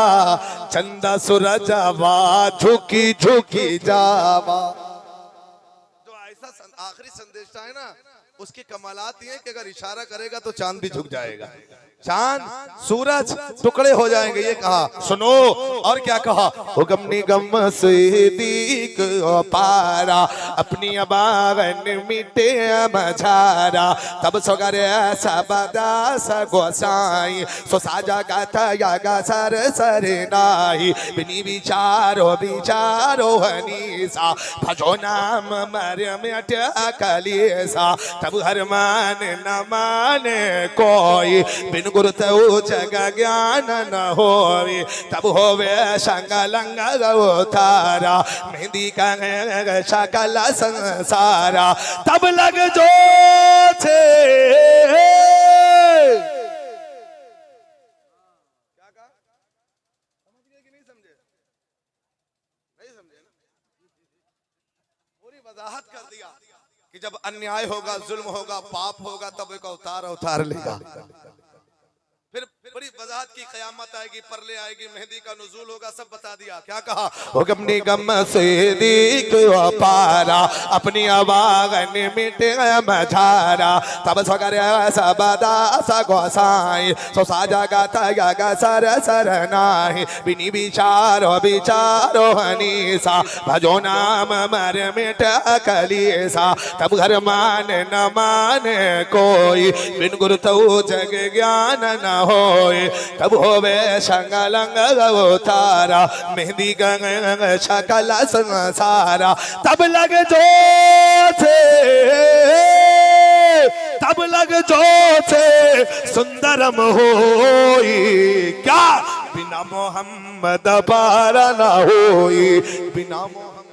चंदा सूरजवा झुकी झुकी जावा। जो ऐसा आखिरी संदेश है ना, उसके कमालात ये कि अगर इशारा करेगा तो चांद भी झुक जाएगा, चांद सूरज टुकड़े हो जाएंगे। ये कहा, सुनो। और क्या कहा? हुक्म निगम सिद्दीक पारा, अपनी अबागन मिटे मझारा, तब सगरे सबदा सगोसाई, सो साजा गाथा यागा सर सरे नाही, बिनी विचारो विचारो हनीसा, भजो नाम मरियम अटकलीसा, तब हर मान न माने कोई, बिन गुरु तो जग ज्ञान न होवे, तब होवे संग लंग अवतारा, मेहंदी का शकल संसारा, तब लग जो थे। क्या कहा? समझ गए कि नहीं समझे? नहीं समझे ना? पूरी वजाहत कर दिया कि जब अन्याय होगा, जुल्म होगा, पाप होगा, तब एक अवतार लेगा। फिर बड़ी वजाहत की कयामत आएगी, परले आएगी, मेहंदी का नुज़ूल होगा, सब बता दिया। क्या कहा? हुक्म निगम सिद्दीक पारा, अपनी अबागन मिटे मझारा, तब सगरे सबदा सगोसाई, सो साजा गाथा यागा सर सर नाही, बिनी विचारो विचारो हनीसा, भजो नाम मर मिट कलीसा, तब घर मान न माने कोई, बिन गुरु तो जग ज्ञान न होए, तब होवे संगलंग अवतारा, मेहंदी गंग शकल संसारा, तब लग जो थे, तब लग जो थे सुंदरम होई। क्या? बिना मोहम्मद पार न होई, बिना मोहम्मद।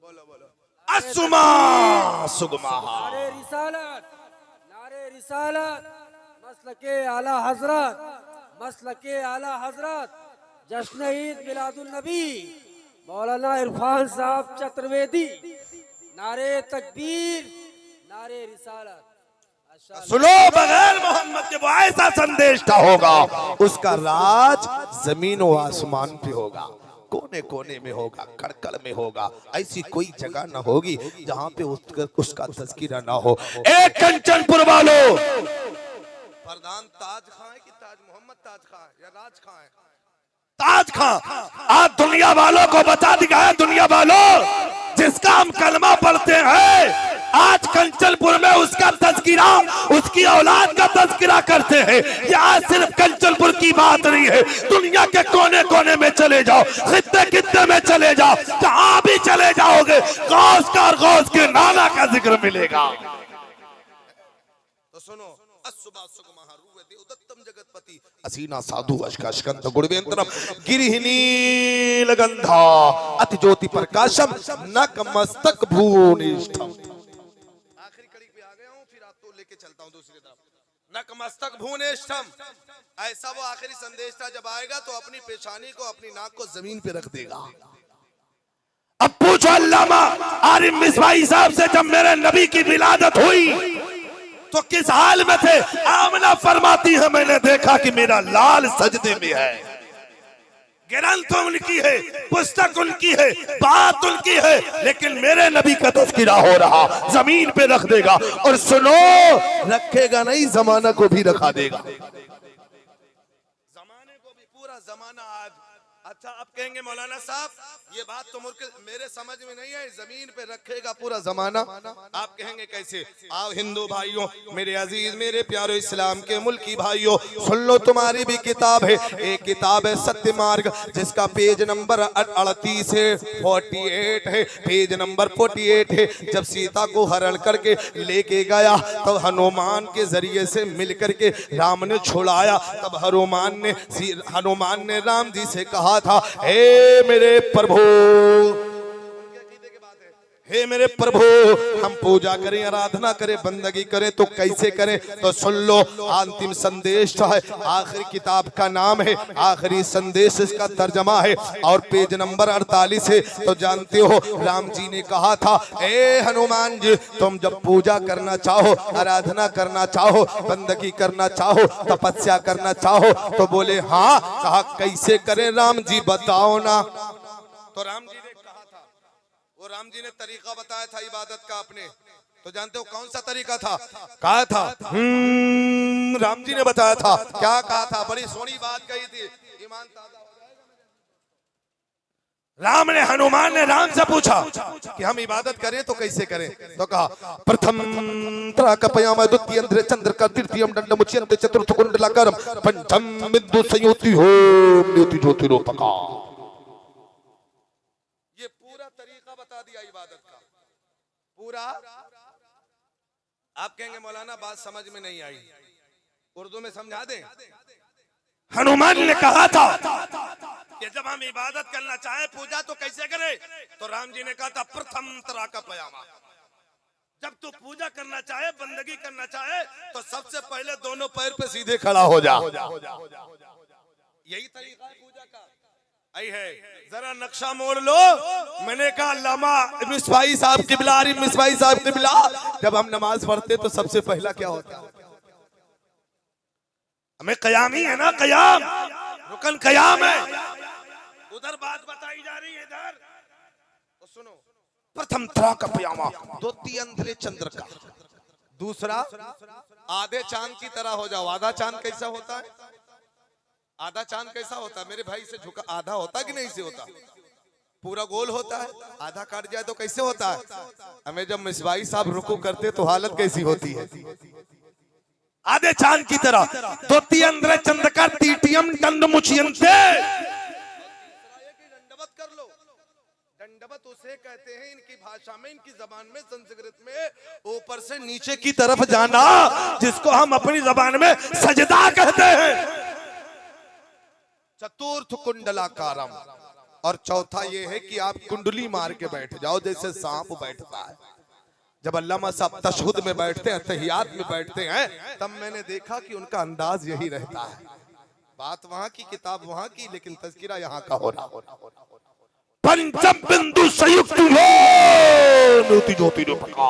बोलो बोलो। असुमा सुगमा। नारे रिसालत, नारे रिसालत, मसलके आला हजरत, मसलके आला हजरत, जश्न ईद मिलादुन नबी मौलाना इरफान साहब चतुर्वेदी। नारे तकबीर, नारे रिसालत। सुनो, बगैर मोहम्मद के वो ऐसा संदेश का होगा, उसका राज जमीन व आसमान पे होगा, कोने कोने में होगा, कड़कड़ में होगा। ऐसी कोई जगह ना होगी जहां पे उसका तज़किरा ना हो। एक कंचनपुर वालों, फरदान ताज खां है कि ताज मोहम्मद ताज खां है या राज खां है? ताज खां। आज दुनिया वालों को बता दिया है, दुनिया वालों जिसका हम कलमा पढ़ते हैं, आज कंचनपुर में उसका तज़किरा, उसकी औलाद का तज़किरा करते हैं। ये आज सिर्फ कंचनपुर की बात नहीं है, दुनिया के कोने कोने में चले जाओ, खित्ते खित्ते में चले जाओ, जहां भी चले जाओगे गौस का और गौस के नाना का जिक्र मिलेगा। तो सुनो, जगतपति असीना साधु अशकाशकंत गुणवेंद्रम गिरिहिनी लगंधा अति ज्योति प्रकाशम नकमस्तक भुवनेष्ठम। आखिरी कड़ी पे आ गया हूं, फिर आपको लेके चलता हूं दूसरी तरफ। नकमस्तक भुवनेष्ठम, ऐसा वो आखिरी संदेश था, जब आएगा तो अपनी पेशानी को, अपनी नाक को जमीन पे रख देगा। अब पूछो अल्लामा आरिफ मिसवाई साहब से, जब मेरे नबी की विलादत हुई तो किस हाल में थे? आमना फरमाती है, मैंने देखा कि मेरा लाल सजदे में है। ग्रंथ उनकी है, पुस्तक उनकी है, बात उनकी है, लेकिन मेरे नबी का तज़किरा हो रहा, जमीन पे रख देगा। और सुनो, रखेगा नहीं, जमाना को भी रखा देगा। जमाने को भी, पूरा जमाना आज। अच्छा, अब कहेंगे मौलाना साहब ये बात तो मेरे समझ में नहीं है, जमीन पे रखेगा पूरा जमाना। आप कहेंगे कैसे? आओ हिंदू भाइयों, मेरे अजीज, मेरे प्यारे इस्लाम के मुल्की भाइयों, सुन लो, तुम्हारी भी किताब है, एक किताब है सत्य मार्ग, जिसका पेज नंबर 38 है, 48 है, पेज नंबर 48 है। जब सीता को हरण करके लेके गया तो हनुमान के जरिए से मिल करके राम ने छुड़ाया। तब हनुमान ने राम जी से कहा था, हे मेरे प्रभु, हे मेरे प्रभु, हम पूजा करें, आराधना करें, बंदगी करें तो कैसे करें? तो सुन लो, अंतिम संदेश है, आखिरी किताब का नाम है आखिरी संदेश, इसका तर्जमा है और पेज नंबर 48 है। तो जानते हो राम जी ने कहा था, ए हनुमान जी, तुम जब पूजा करना चाहो, आराधना करना चाहो, बंदगी करना चाहो, तपस्या करना चाहो, तो बोले हाँ। कहा कैसे करें राम जी, बताओ ना। तो राम जी ने कहा था, वो राम जी ने तरीका बताया था इबादत का अपने। तो जानते हो कौन सा तरीका था? कहा था राम जी ने बताया था। क्या कहा था? बड़ी सोनी बात कही थी, ईमान ताजा हो जाएगा। राम ने, हनुमान ने राम से पूछा कि हम इबादत करें तो कैसे करें? तो कहा, प्रथम त्राकपयाम द्वितीय चंद्र का तृतीयम दंडमुच्यन्ते चतुर्थ कुंडलाकारम पंचम विद्युत संयुति हो ज्योति ज्योतिरूपका। ये पूरा तरीका बता दिया इबादत का पूरा। आप कहेंगे मौलाना बात समझ में नहीं आई, उर्दू में समझा दें। हनुमान ने कहा था कि जब हम इबादत करना चाहे, पूजा तो कैसे करें? तो राम जी ने कहा था, प्रथम तरह का पयामा, जब तू पूजा करना चाहे, बंदगी करना चाहे, तो सबसे पहले दोनों पैर पे सीधे खड़ा हो जा। यही तरीका है पूजा का। आई है, जरा नक्शा मोड़ लो। मैंने कहा अल्लामा मिसवाई साहब किबला, आरिफ मिसवाई साहब किबला, जब हम नमाज पढ़ते तो सबसे पहला क्या होता है? हमें कयामी है ना, कयाम, रुकन कयाम है। उधर बात बताई जा रही है, इधर तो सुनो। प्रथम तरह का पयामा, द्वितीय अंधले चंद्र का, दूसरा आधे चांद की तरह हो जाओ। आधा चांद कैसा होता है? आधा चांद कैसा होता है? मेरे भाई से झुका आधा होता कि नहीं से होता? पूरा गोल होता है। आधा काट जाए तो कैसे होता है? हमें जब मिसवाई साहब रुकू करते तो हालत कैसी होती है? आधे चांद की तरह। द्वितीय अंधले चंद्र का तीटियम दंडमुच्यन्ते। दंडवत कर लो। दंडवत उसे कहते हैं इनकी भाषा में, इनकी जबान में, संस्कृत में, ऊपर से नीचे की तरफ जाना, जिसको हम अपनी जबान में सजदा कहते हैं। चतुर्थ कुंडलाकारम, और चौथा ये है कि आप कुंडली मार के बैठ जाओ जैसे सांप बैठता है। जब अल्लामा साहब तशहुद में बैठते हैं, तहियात में बैठते हैं, तब मैंने देखा कि उनका अंदाज यही रहता है। बात वहां की, किताब वहां की, लेकिन तज़किरा यहाँ का हो रहा। पंचम बिंदु संयुक्त ज्योति ज्योतिरूपका।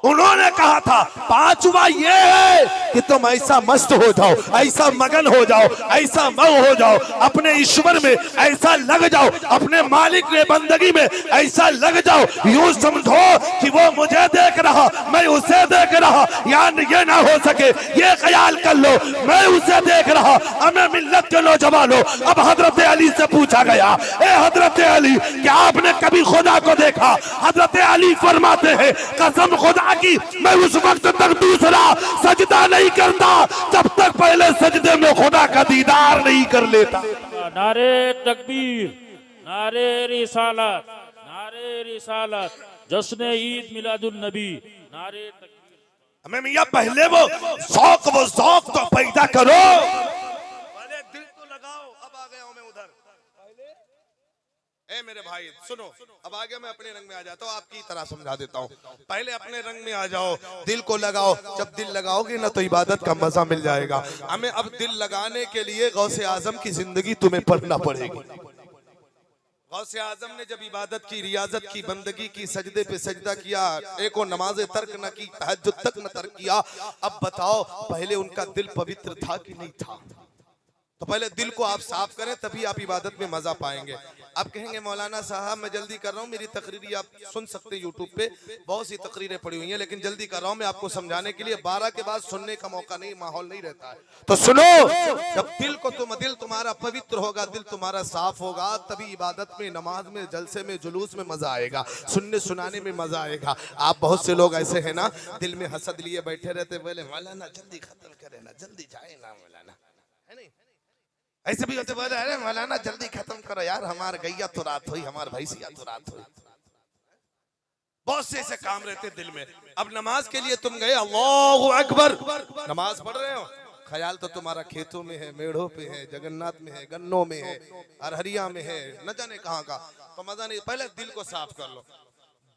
उन्होंने कहा था पांचवा ये है कि तुम ऐसा मस्त हो जाओ, ऐसा मगन हो जाओ, ऐसा मऊ हो जाओ, अपने ईश्वर में ऐसा लग जाओ, अपने मालिक ने बंदगी में ऐसा लग जाओ, यूं समझो कि वो मुझे देख रहा, मैं उसे देख रहा, यान ये ना हो सके ये ख्याल कर लो मैं उसे देख रहा। हमें मिल्लत के नौजवानों, अब हजरत अली से पूछा गया, ए हजरत अली, क्या आपने कभी खुदा को देखा? हजरत अली फरमाते हैं, कसम खुदा की मैं उस वक्त तक दूसरा सजदा नहीं करता जब तक पहले सजदे में खुदा का दीदार नहीं कर लेता। नारे तकबीर, नारे रिसालत, नारे रिसालत, जश्न ईद मिलादुन नबी, नारे तकबीर। हमें मियां पहले वो शौक तो पैदा करो, पहले दिल तो लगाओ। अब आ गया हूं मैं उधर। ए मेरे भाई सुनो, अब आगे मैं अपने रंग में आ जाता हूँ, आपकी तरह समझा देता हूँ। पहले अपने रंग में आ जाओ, दिल को लगाओ। जब दिल लगाओगे ना तो इबादत का मजा मिल जाएगा। हमें अब दिल लगाने के लिए गौसे आजम की जिंदगी तुम्हें पढ़ना पड़ेगी। गौसे आजम ने जब इबादत की, रियाजत की, बंदगी की, सजदे पे सजदा किया, एको नमाज तर्क न की, तहज्जुद तक न तर्क किया। अब बताओ पहले उनका दिल पवित्र था कि नहीं था? तो पहले दिल को आप साफ करें तभी आप इबादत में मजा पाएंगे। आप कहेंगे मौलाना साहब मैं जल्दी कर रहा हूँ, मेरी तकरीरी आप सुन सकते हैं यूट्यूब पे, बहुत सी तकरीरें पड़ी हुई हैं, लेकिन जल्दी कर रहा हूँ मैं आपको समझाने के लिए। 12 के बाद सुनने का मौका नहीं, माहौल नहीं रहता है। तो सुनो, जब दिल तुम्हारा पवित्र होगा, दिल तुम्हारा साफ होगा, तभी इबादत में, नमाज में, जलसे में, जुलूस में मजा आएगा, सुनने सुनाने में मजा आएगा। आप बहुत से लोग ऐसे हैं ना, दिल में हसद लिए बैठे रहते, बोले मौलाना जल्दी खत्म करे ना, जल्दी जाए ना मौलाना, है नहीं? ऐसे भी होते, बोले अरे मौलाना जल्दी खत्म करो यार, हमार गैया तो रात हुई, हमार भैंसिया तो रात हुई। बहुत से ऐसे काम रहते दिल में। अब नमाज के लिए तुम गए, अल्लाहु अकबर, नमाज पढ़ रहे हो, ख्याल तो तुम्हारा खेतों में है, मेढ़ों पे है, जगन्नाथ में है, गन्नों में है, अरहरिया में है, न जाने कहाँ का, तो मजा नहीं। पहले दिल को साफ कर लो।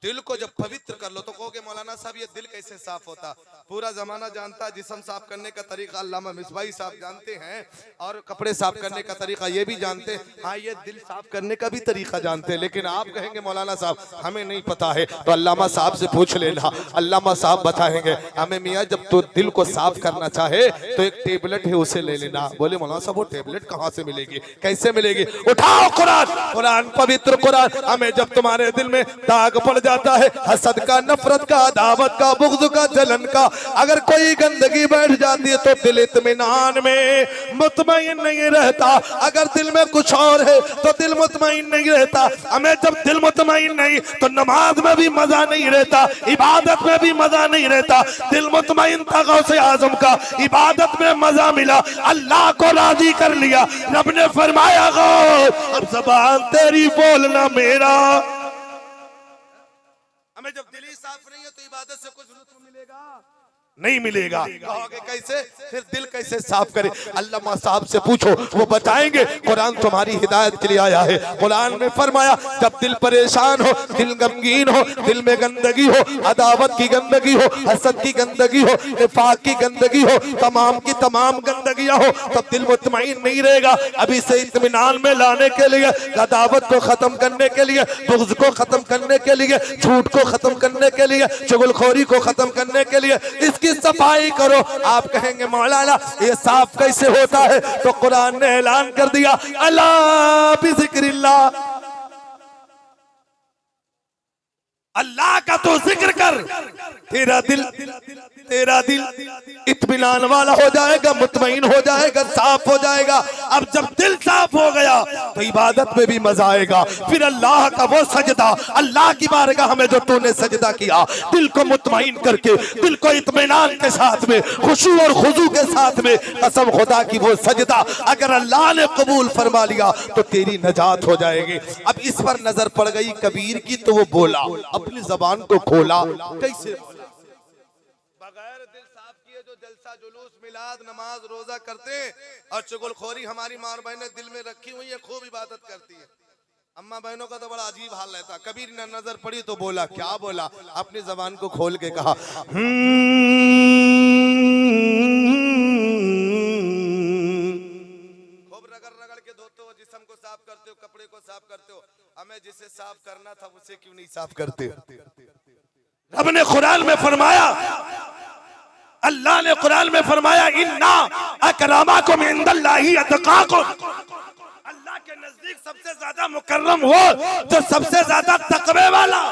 दिल को जब पवित्र कर लो तो कहोगे मौलाना साहब ये दिल कैसे साफ होता? पूरा जमाना जानता है जिस्म साफ करने का तरीका, अल्लामा मिसबाही साहब जानते हैं, और कपड़े साफ करने का तरीका ये भी जानते हैं। हाँ, ये दिल साफ करने का भी तरीका जानते हैं, लेकिन आप कहेंगे मौलाना साहब हमें नहीं पता है, तो अल्लामा साहब से पूछ लेना, अल्लामा साहब बताएंगे हमें। मियाँ जब तो दिल को साफ करना चाहे तो एक टेबलेट है उसे ले लेना। बोले मौलाना साहब वो टेबलेट कहाँ से मिलेगी, कैसे मिलेगी? उठाओ कुरान, कुरान पवित्र कुरान। हमें जब तुम्हारे दिल में दाग पड़ जाता है, हसद का, नफरत का, दावत का, बुग़्ज़ का, जलन का, अगर कोई गंदगी बैठ जाती है तो दिल इत्मीनान में मुतमईन नहीं रहता। अगर दिल में कुछ और है तो दिल मुतमईन नहीं रहता। हमें जब दिल मुतमईन नहीं तो नमाज में भी मजा नहीं रहता, इबादत में भी मजा नहीं रहता। दिल मुतमईन था गौसे आजम का, इबादत में मजा मिला, अल्लाह को राजी कर लिया। रब ने फरमाया गो अब ज़बान तेरी बोलना मेरा। हमें जब दिल ही साफ नहीं है तो इबादत से कुछ लुत्फ मिलेगा नहीं मिलेगा। कहोगे कैसे? फिर दिल कैसे साफ करे? अल्लामा साहब से पूछो, वो बताएंगे। कुरान तुम्हारी हिदायत के लिए आया है। कुरान में फरमाया जब दिल परेशान हो, दिल गमगीन हो, दिल में गंदगी हो, अदावत की गंदगी हो, हसद की गंदगी हो, निफाक की गंदगी हो, तमाम की तमाम गंदगियां हो, तब दिल मुतमईन नहीं रहेगा। अभी से इत्मीनान में लाने के लिए, अदावत को खत्म करने के लिए, बुग़्ज़ को खत्म करने के लिए, झूठ को खत्म करने के लिए, चुगलखोरी को खत्म करने के लिए इसकी सफाई करो। आप कहेंगे मौलाना ये साफ कैसे होता है? तो कुरान ने ऐलान कर दिया, अला बिज़िक्रिल्लाह, अल्लाह का तो जिक्र कर, तेरा दिल इत्मीनान वाला हो जाएगा, मुतमईन हो जाएगा, साफ हो जाएगा। अब जब दिल साफ हो गया तो इबादत में भी मजा आएगा। फिर अल्लाह का वो सजदा, अल्लाह की बारगाह में जो तूने सजदा किया, दिल को मुतमईन करके, दिल को इत्मीनान के साथ में, खुशू और खुजू के साथ में, कसम खुदा की वो सजदा अगर अल्लाह ने कबूल फरमा लिया तो तेरी नजात हो जाएगी। अब इस पर नजर पड़ गई कबीर की तो वो बोला, अपनी जबान को खोला। कैसे? बगैर दिल साफ किए जो जलसा, जुलूस, मिलाद, नमाज, रोजा करते हैं, और चुगलखोरी हमारी मार बहनें दिल में रखी हुई है, खूब इबादत करती है। अम्मा बहनों का तो बड़ा अजीब हाल रहता। कबीर ने नजर पड़ी तो बोला, क्या बोला? अपनी जबान को खोल के कहा, खूब रगड़ रगड़ के धोते हो, जिस्म को साफ करते हो, कपड़े को साफ करते हो, हमें जिसे साफ करना था उसे क्यों नहीं साफ करते? रब ने कुरान में फरमाया, अल्लाह ने कुरान में फरमाया इन्ना अकरमाकुम इंदल्लाहि अतकाकुम, अल्लाह के नजदीक सबसे ज्यादा मुकर्रम वो जो सबसे ज्यादा तकवे वाला।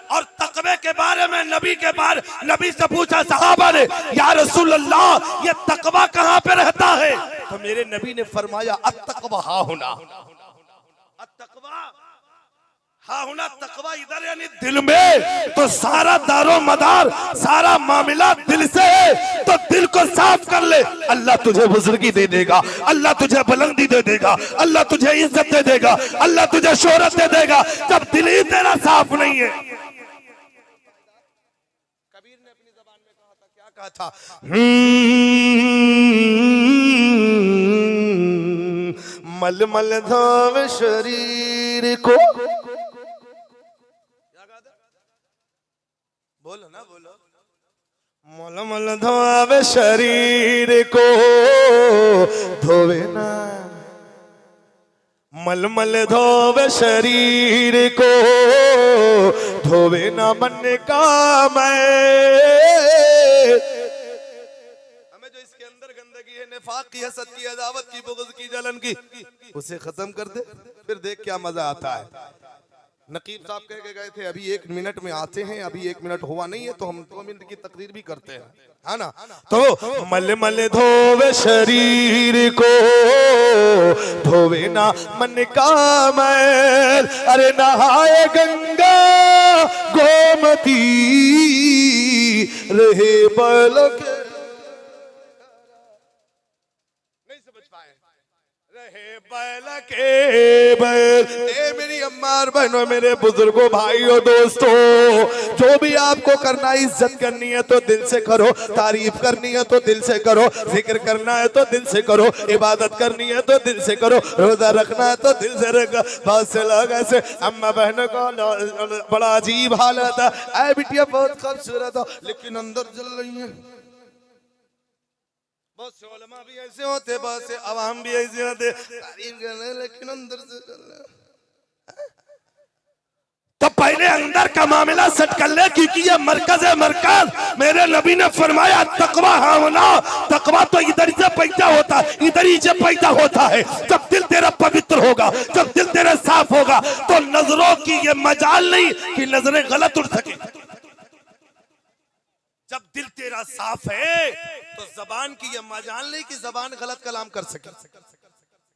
और तकवे के बारे में नबी से पूछा सहाबा ने, या रसूल अल्लाह ये तकवा कहाँ पे रहता है? तो मेरे नबी ने फरमाया अत्तक़वा हा हुना, अत्तक़वा हा हुना, तकवा इधर यानी दिल में। तो सारा दारो मदार सारा मामला दिल से है, तो दिल को साफ कर ले, अल्लाह तुझे बुजुर्गी दे देगा, अल्लाह तुझे बुलंदी दे देगा, अल्लाह तुझे इज्जत दे देगा, अल्लाह तुझे शोहरत दे देगा, जब दिल ही तेरा साफ नहीं है। कबीर ने अपनी ज़बान में कहा था, क्या कहा था? मलमल धाव शरीर को, बोलो ना, बोलो। मलमल धाव शरीर को धोवे ना, मलमल धोवे शरीर को धोवे ना मन का मैं। हमें जो इसके अंदर गंदगी है, निफाक की, हसद की, अदावत की, बुग़्ज़ की, जलन की, उसे खत्म कर दे, फिर देख क्या मजा आता है। नकीब साहब कह के गए थे अभी 1 मिनट में आते हैं, अभी 1 मिनट हुआ नहीं है तो हम 2 मिनट की तकरीर भी करते हैं, है ना? तो मलमल धोवे शरीर को धोवे ना मन का मैल, अरे नहाए गंगा गोमती रहे बलक, नहीं समझ पाए। रहे बैल के बैल। ए मेरी अम्मा और बहनों, मेरे बुजुर्गों, भाइयों, दोस्तों, जो भी आपको करना है, इज्जत करनी है तो दिल से करो, तारीफ करनी है तो दिल से करो, जिक्र करना है तो दिल से करो, इबादत करनी है तो दिल से करो, रोजा रखना है तो दिल से रखो। बहुत से लोग ऐसे अम्मा बहनों को बड़ा अजीब हालत है, ऐ बिटिया बहुत खूबसूरत हो लेकिन अंदर जल रही है। बहुत से उलमा भी ऐसे होते, बहुत से अवाम भी ऐसे होते, तारीफ कर रहे लेकिन अंदर से जल रहे। तो पहले अंदर का मामला सेट कर ले, क्योंकि ये मरकज है, मरकज। मेरे नबी ने फरमाया तकवा हावना, तकवा तो इधर से पैदा होता है, इधर ही से पैदा होता है। जब दिल तेरा पवित्र होगा, जब दिल तेरा साफ होगा, तो नजरों की ये मजाल नहीं कि नजरें गलत उठ सके। जब दिल तेरा साफ है तो जबान की ये मजाल नहीं कि जबान गलत कलाम कर सके।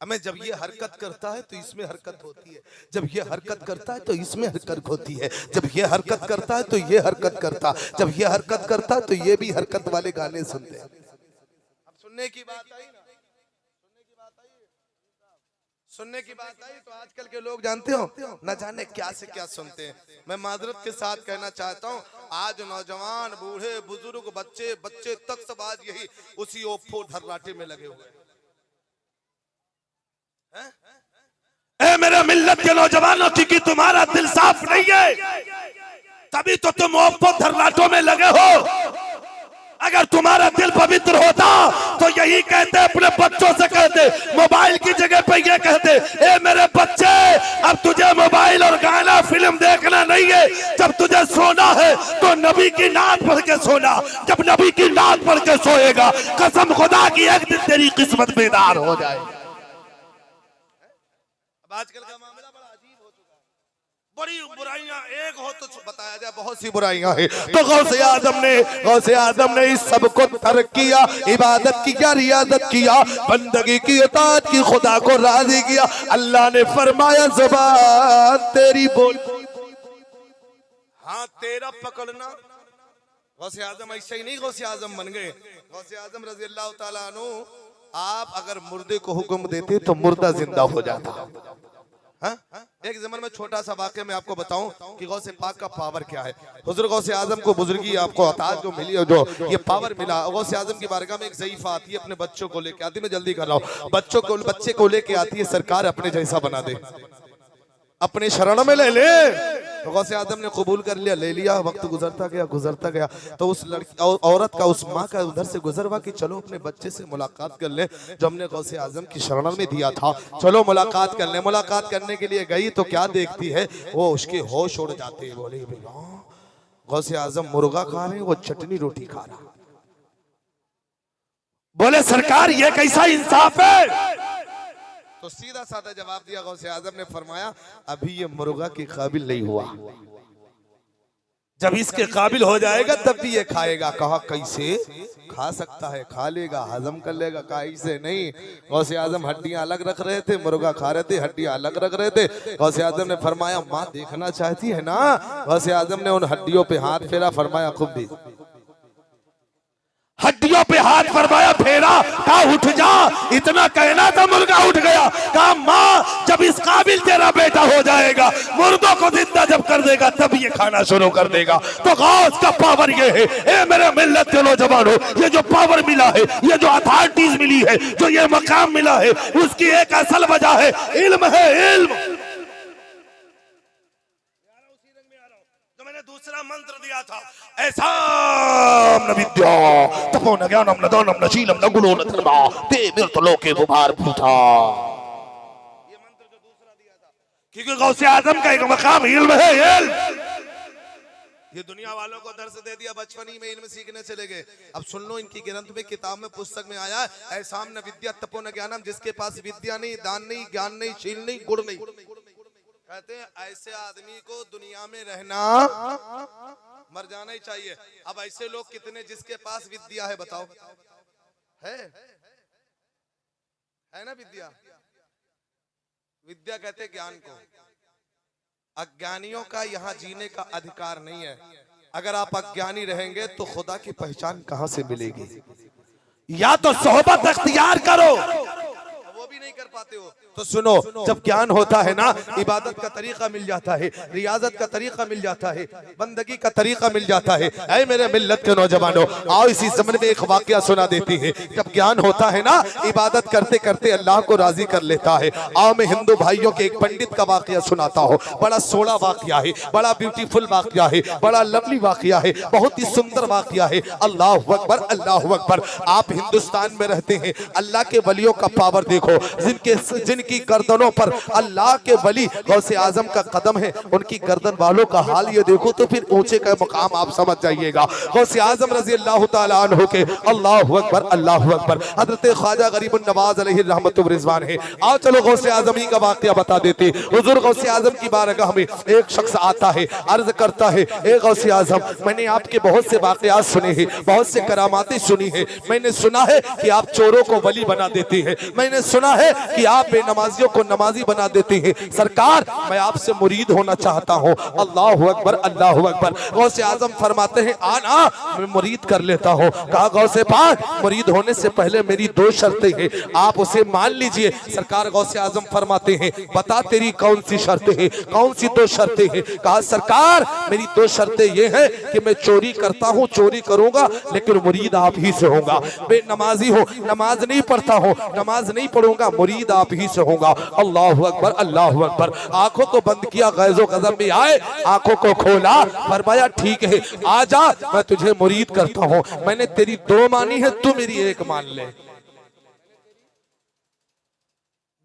हमें जब ये हरकत करता है तो इसमें हरकत होती है, जब ये हरकत करता है तो इसमें हरकत होती है, जब ये हरकत करता है तो ये हरकत करता, जब ये हरकत करता है तो ये भी हरकत वाले गाने सुनते हैं। अब सुनने की बात आई ना, सुनने की बात आई तो आजकल के लोग जानते हो न जाने क्या से क्या सुनते हैं। मैं माजरत के साथ कहना चाहता हूँ, आज नौजवान, बूढ़े, बुजुर्ग, बच्चे बच्चे तक सब आज यही उसी ओफो धर्राटे में लगे हुए हैं। ए मेरे मिल्लत के नौजवानों, क्योंकि तुम्हारा दिल साफ नहीं है तभी तो तुम ओफो धर्राटों में लगे हो। अगर तुम्हारा दिल पवित्र होता तो यही कहते, अपने बच्चों से कहते, मोबाइल की जगह पे ये कहते, ए मेरे बच्चे, अब तुझे मोबाइल और गाना फिल्म देखना नहीं है, जब तुझे सोना है तो नबी की नात पढ़ के सोना। जब नबी की नात पढ़ के सोएगा, कसम खुदा की एक दिन तेरी किस्मत बेदार हो जाए। अब आजकल का मामला बड़ा अजीब हो चुका है, बड़ी बुराइयां एक हो तो बताया जाए, बहुत सी बुराइयां हैं। तो गौसे आदम ने इस सब को तर्क किया, इबादत किया, रियादत किया, बंदगी की, इताअत की, खुदा को राजी किया। अल्लाह ने फरमाया ज़बान तेरी बोल, हाँ तेरा पकड़ना। गौसे आजम ऐसे ही नहीं गौसे आजम बन गए। गौसे आजम रज़ी अल्लाह ताला अन्हु, आप अगर मुर्दे को हुक्म देते तो मुर्दा जिंदा हो जाता। हाँ? एक ज़माने में छोटा सा वाक़या मैं आपको बताऊं कि गौसे पाक का पावर क्या है। हुज़ूर गौसे आजम को बुजुर्गी आपको अताअत जो मिली है, जो ये पावर मिला, गौसे आजम की बारगाह में एक ज़ईफ़ा आती है, अपने बच्चों को लेके आती है। मैं जल्दी कर रहा हूँ, बच्चे को लेके आती है, सरकार अपने जैसा बना दे, अपने शरण में ले ले। तो गौसे आदम ने कबूल कर लिया, ले लिया। वक्त गुजरता गया तो उस लड़की औरत का, उस माँ का उधर से गुजरवा कि चलो अपने बच्चे से मुलाकात कर ले जो हमने गौसे आजम की शरण में दिया था, चलो मुलाकात कर ले। मुलाकात करने के लिए गई तो क्या देखती है, वो उसके होश उड़ जाते हैं। बोले गौसे आजम मुर्गा खा रहे हैं, वो चटनी रोटी खा रहा। बोले सरकार ये कैसा इंसाफ है? तो सीधा साधा जवाब दिया गौसे आजम ने, फरमाया अभी ये मुर्गा के काबिल नहीं हुआ, जब इसके काबिल हो जाएगा तब भी ये खाएगा। कहा कैसे खा सकता है? खा लेगा, हजम कर लेगा। कहा ऐसे नहीं। गौसे आजम हड्डियां अलग रख रहे थे, मुर्गा खा रहे थे, हड्डियां अलग रख रहे थे। गौसे आजम ने फरमाया माँ देखना चाहती है ना? गौसे आजम ने उन हड्डियों पे हाथ फेरा, फरमाया खूब भी हड्डियों पे हाथ फरमाया, फेरा, कहा उठ जा। इतना कहना था, मुर्गा उठ गया। कहा माँ जब इस काबिल तेरा बेटा हो जाएगा, मुर्दों को जिंदा जब कर देगा, तब ये खाना शुरू कर देगा। तो गौस का पावर ये है, ए मेरे मिल्लत के नौजवानों, ये जो पावर मिला है, ये जो अथॉरिटीज मिली है, जो ये मकाम मिला है, उसकी एक असल वजह है इल्म है, इल्म। दूसरा मंत्र दिया था, ऐसा विद्या तपो न ज्ञानम न दानम न शीलम न गुणो न धर्मा ते मृतलोके बुभार भूता। ये मंत्र जो दूसरा दिया था, क्योंकि गौसे आजम का एक मकाम इल्म है, इल्म। ये दुनिया वालों को दर्स दे दिया, बचपन ही में इल्म सीखने चले गए। अब सुन लो, इनकी ग्रंथ में, किताब में, पुस्तक में आया है, ऐसा न विद्या तपो न ज्ञानम, जिसके पास विद्या नहीं, दान नहीं, ज्ञान नहीं, शील नहीं, गुण नहीं। कहते हैं ऐसे आदमी को दुनिया में रहना, मर जाना ही चाहिए। अब ऐसे लोग कितने जिसके पास विद्या है, बताओ? है ना विद्या? विद्या कहते ज्ञान को। अज्ञानियों का यहाँ जीने का अधिकार नहीं है। अगर आप अज्ञानी रहेंगे तो खुदा की पहचान कहाँ से मिलेगी? या तो सोहबत अख्तियार करो, वो भी नहीं कर पाते हो। तो सुनो, जब ज्ञान होता है ना, इबादत का तरीका मिल जाता है, रियाजत का तरीका मिल जाता है, बंदगी का तरीका मिल जाता है। ऐ मेरे मिल्लत के नौजवानों, आओ इसी ज़माने में एक वाकया सुना देती है। जब ज्ञान होता है ना, इबादत करते करते अल्लाह को राजी कर लेता है। आओ मैं हिंदू भाइयों के एक पंडित का वाकया सुनाता हूँ। बड़ा सोड़ा वाकया है, बड़ा ब्यूटीफुल वाकया है, बड़ा लवली वाकया है, बहुत ही सुंदर वाकया है। अल्लाह अकबर, अल्लाह अकबर। आप हिंदुस्तान में रहते हैं, अल्लाह के वलियों का पावर देखो। जिनकी गर्दनों पर अल्लाह के वली गौसे आजम का कदम है, उनकी गर्दन वालों का हाल ये देखो, तो फिर ऊंचे का मकाम आप समझ जाइएगा। गौसे आजम रजी अल्लाह तआला अन्हु के, अल्लाह अकबर, अल्लाह अकबर। हजरत ख्वाजा गरीबुन नवाज अलैहि रहमतुर रिजवान है। आओ चलो गौसे आजम ही का वाकया बता देते। हुजूर गौसे आजम की बारगाह में एक शख्स आता है, अर्ज करता है, ए गौसे आजम, मैंने आपके बहुत से वाकयात सुने हैं, बहुत से करामातें सुनी है। मैंने सुना है कि आप चोरों को वली बना देते हैं, मैंने सुना है कि आप बेनमाजियों को नमाजी बना देते हैं। सरकार, मैं आपसे मुरीद होना चाहता हूँ। अल्लाह अकबर, अल्लाह अकबर। गौसे आजम फरमाते हैं, आना, मैं मुरीद कर लेता हूँ। कहा गौसे पाक, मुरीद होने से पहले मेरी दो शर्तें हैं, आप उसे मान लीजिए। सरकार गौसे आजम फरमाते हैं, बता तेरी कौन सी शर्तें हैं, कौन सी दो शर्तें हैं? कहा सरकार, मेरी दो शर्तें ये हैं कि मैं चोरी करता हूँ, चोरी करूंगा, लेकिन मुरीद आप ही से होगा। बेनमाजी हो, नमाज नहीं पढ़ता हो, नमाज नहीं पढ़ूंगा, मुरीद आप ही से होगा। अल्लाह अकबर, अल्लाह अकबर। आंखों को बंद किया, गैज़ो गज़ब में आए, आंखों को खोला, फरमाया ठीक है, आजा, मैं तुझे मुरीद करता हूँ। मैंने तेरी दो मानी है, तू मेरी एक मान ले।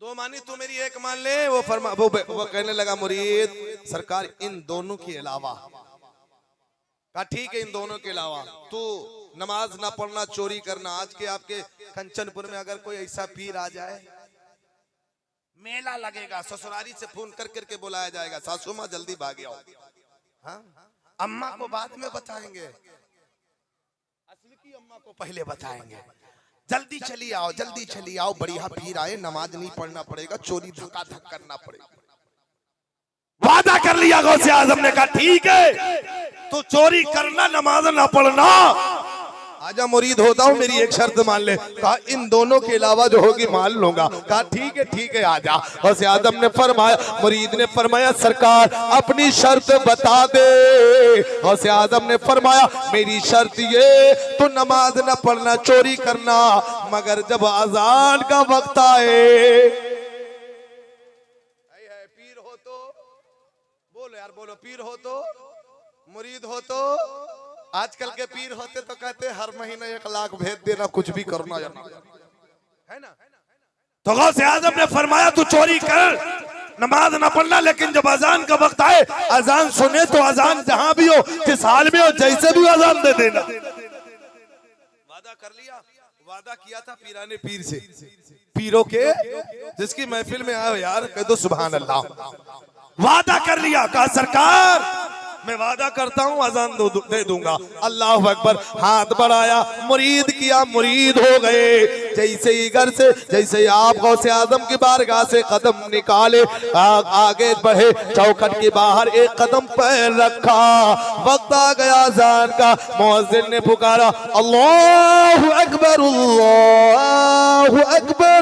दो मानी, तू मेरी एक मान ले। वो कहने लगा, मुरीद सरकार, इन दोनों के अलावा। कहा ठीक है, इन दोनों के अलावा तू नमाज ना पढ़ना, चोरी करना। आज के आपके कंचनपुर में अगर कोई ऐसा पीर आ जाए, मेला लगेगा, ससुरारी से फोन कर करके बुलाया जाएगा, सासू माँ जल्दी भाग आओ। हाँ, अम्मा को बाद में बताएंगे, असली की अम्मा को पहले बताएंगे। जल्दी चली आओ, जल्दी चली आओ, बढ़िया पीर आए, नमाज नहीं पढ़ना पड़ेगा, चोरी धक्का धक करना पड़ेगा। वादा कर लिया गौसे आजम ने, कहा ठीक है, तो चोरी करना, नमाज ना पढ़ना। आजा मुरीद होता हूँ, मेरी एक शर्त मान ले। कहा इन दोनों के अलावा जो होगी मान लूंगा। कहा ठीक है आजा। गौसे आजम ने फरमाया, मुरीद ने फरमाया, सरकार अपनी शर्त बता दे। गौसे आजम ने फरमाया, मेरी शर्त ये, तो नमाज न पढ़ना, चोरी करना, मगर जब अजान का वक्त आए। पीर हो तो बोलो यार, बोलो, पीर हो तो, मुरीद हो तो। आजकल के पीर होते तो कहते हर महीने 1 लाख भेज देना, कुछ भी करना है ना। तो गौसे आजम ने फरमाया, तू चोरी कर, नमाज ना पढ़ना, लेकिन जब अजान का वक्त आए, अजान सुने तो अजान जहां भी हो, किस हाल में हो, जैसे भी अजान दे देना। वादा कर लिया। वादा किया था पीराने पीर से, पीरों के जिसकी महफिल में आए हो यार कह दो सुभान अल्लाह। वादा कर लिया, कहा सरकार मैं वादा करता हूँ अजान दे दूंगा। अल्लाह अकबर, हाथ बढ़ाया, मुरीद किया, मुरीद हो गए। जैसे ही घर से, जैसे ही आप गौसे आजम की बारगाह से कदम निकाले, आगे बढ़े, चौखट के बाहर एक कदम पैर रखा, वक्त आ गया अजान का। मुअज्जिन ने पुकारा अल्लाहु अकबर, अल्लाहु अकबर।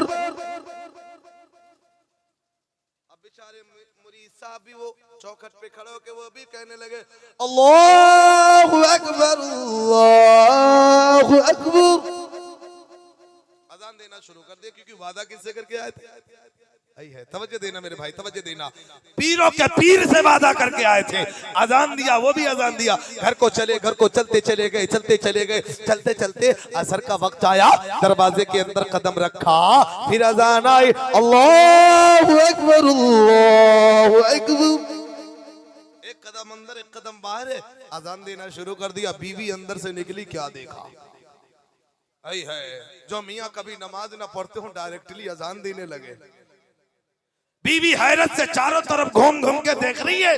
अब बेचारे मुरीद साहब भी वो चौखट पे खड़े होके वो भी कहने लगे अल्लाहु अकबर, अल्लाहु अकबर। अजान देना शुरू कर दिया, क्योंकि वादा किससे करके आए थे? आई है, तवज्जो देना मेरे भाई, तवज्जो देना। पीरों के पीर से वादा करके आए थे। अजान दिया, वो भी अजान दिया। घर को चले, घर को चलते चले गए, चलते चले गए। चलते चलते असर का वक्त आया, दरवाजे के अंदर कदम रखा, फिर अजान आई अल्लाहु अकबर, अल्लाहु अकबर। एक कदम अंदर, एक कदम बाहर है, अजान देना शुरू कर दिया। बीवी अंदर से निकली, क्या देखा? आई है, जो मियाँ कभी नमाज ना पढ़ते हो डायरेक्टली अजान देने लगे। बीवी हैरत से चारों तरफ घूम घूम के देख रही है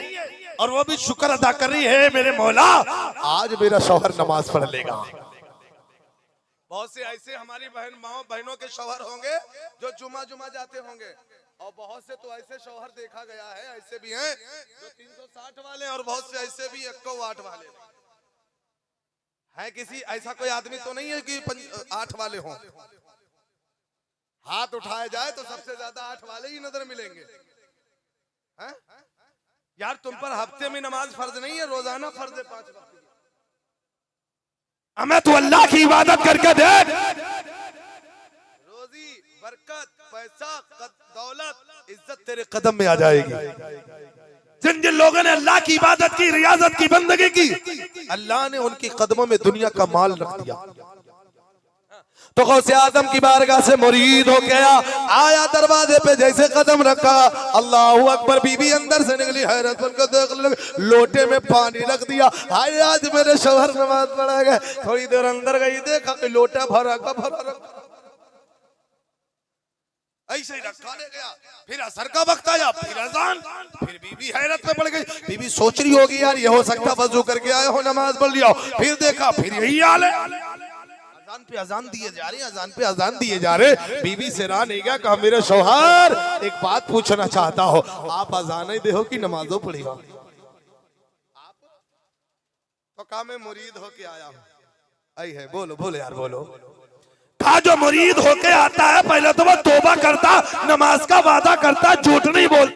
और वो भी शुक्र अदा कर रही है, मेरे मौला आज मेरा शौहर नमाज पढ़ लेगा। बहुत से ऐसे हमारी बहनों के शौहर होंगे जो जुमा जाते होंगे, और बहुत से तो ऐसे शौहर देखा गया है, ऐसे भी हैं जो 360 वाले, और बहुत से ऐसे भी 108 वाले हैं। किसी ऐसा कोई आदमी तो नहीं है कि 8 वाले हों? हाथ उठाया जाए तो सबसे ज्यादा 8 वाले ही नजर मिलेंगे। हैं? यार तुम पर हफ्ते में नमाज फर्ज नहीं है, रोजाना फर्ज है 5 वक्त। हमें तो अल्लाह की इबादत करके देख। रोजी, बरकत, पैसा, दौलत, इज्जत तेरे कदम में आ जाएगी। जिन जिन लोगों ने अल्लाह की इबादत की, रियाजत की, बंदगी की, अल्लाह ने उनके कदमों में दुनिया का माल रख दिया। तो गौसे आदम की बारगाह से मुरीद हो गया, आया दरवाजे पे, जैसे कदम रखा अल्लाहु अकबर, बीबी अंदर से निकली, हैरत बनकर देख लगे, लोटे में पानी रख दिया। हाय आज मेरे शौहर नमाज पढ़ा गए। थोड़ी देर अंदर गई, देखा कि लोटा भरा का भरा रखा, ऐसे ही रखा ले गया। फिर असर का वक्त आया, फिर अजान, फिर बीबी हैरत में पड़ गई। बीबी सोच रही होगी यार ये हो सकता वजू करके आए हो, नमाज पढ़ लिया। फिर देखा, फिर यही हाल है। अजान पे अजान दिए जा रहे, अजान पे अजान दिए जा रहे। बीबी से राह नहीं गया, कहा मेरे शौहर एक बात पूछना चाहता हो, आप अजान ही दे हो कि नमाजों पढ़ी हो? आप तो कहा मैं मुरीद होके आया हूँ। आई है, बोलो बोलो यार बोलो। कहा जो मुरीद होके आता है पहले तो वो तौबा करता, नमाज का वादा करता, झूठ नहीं बोलता।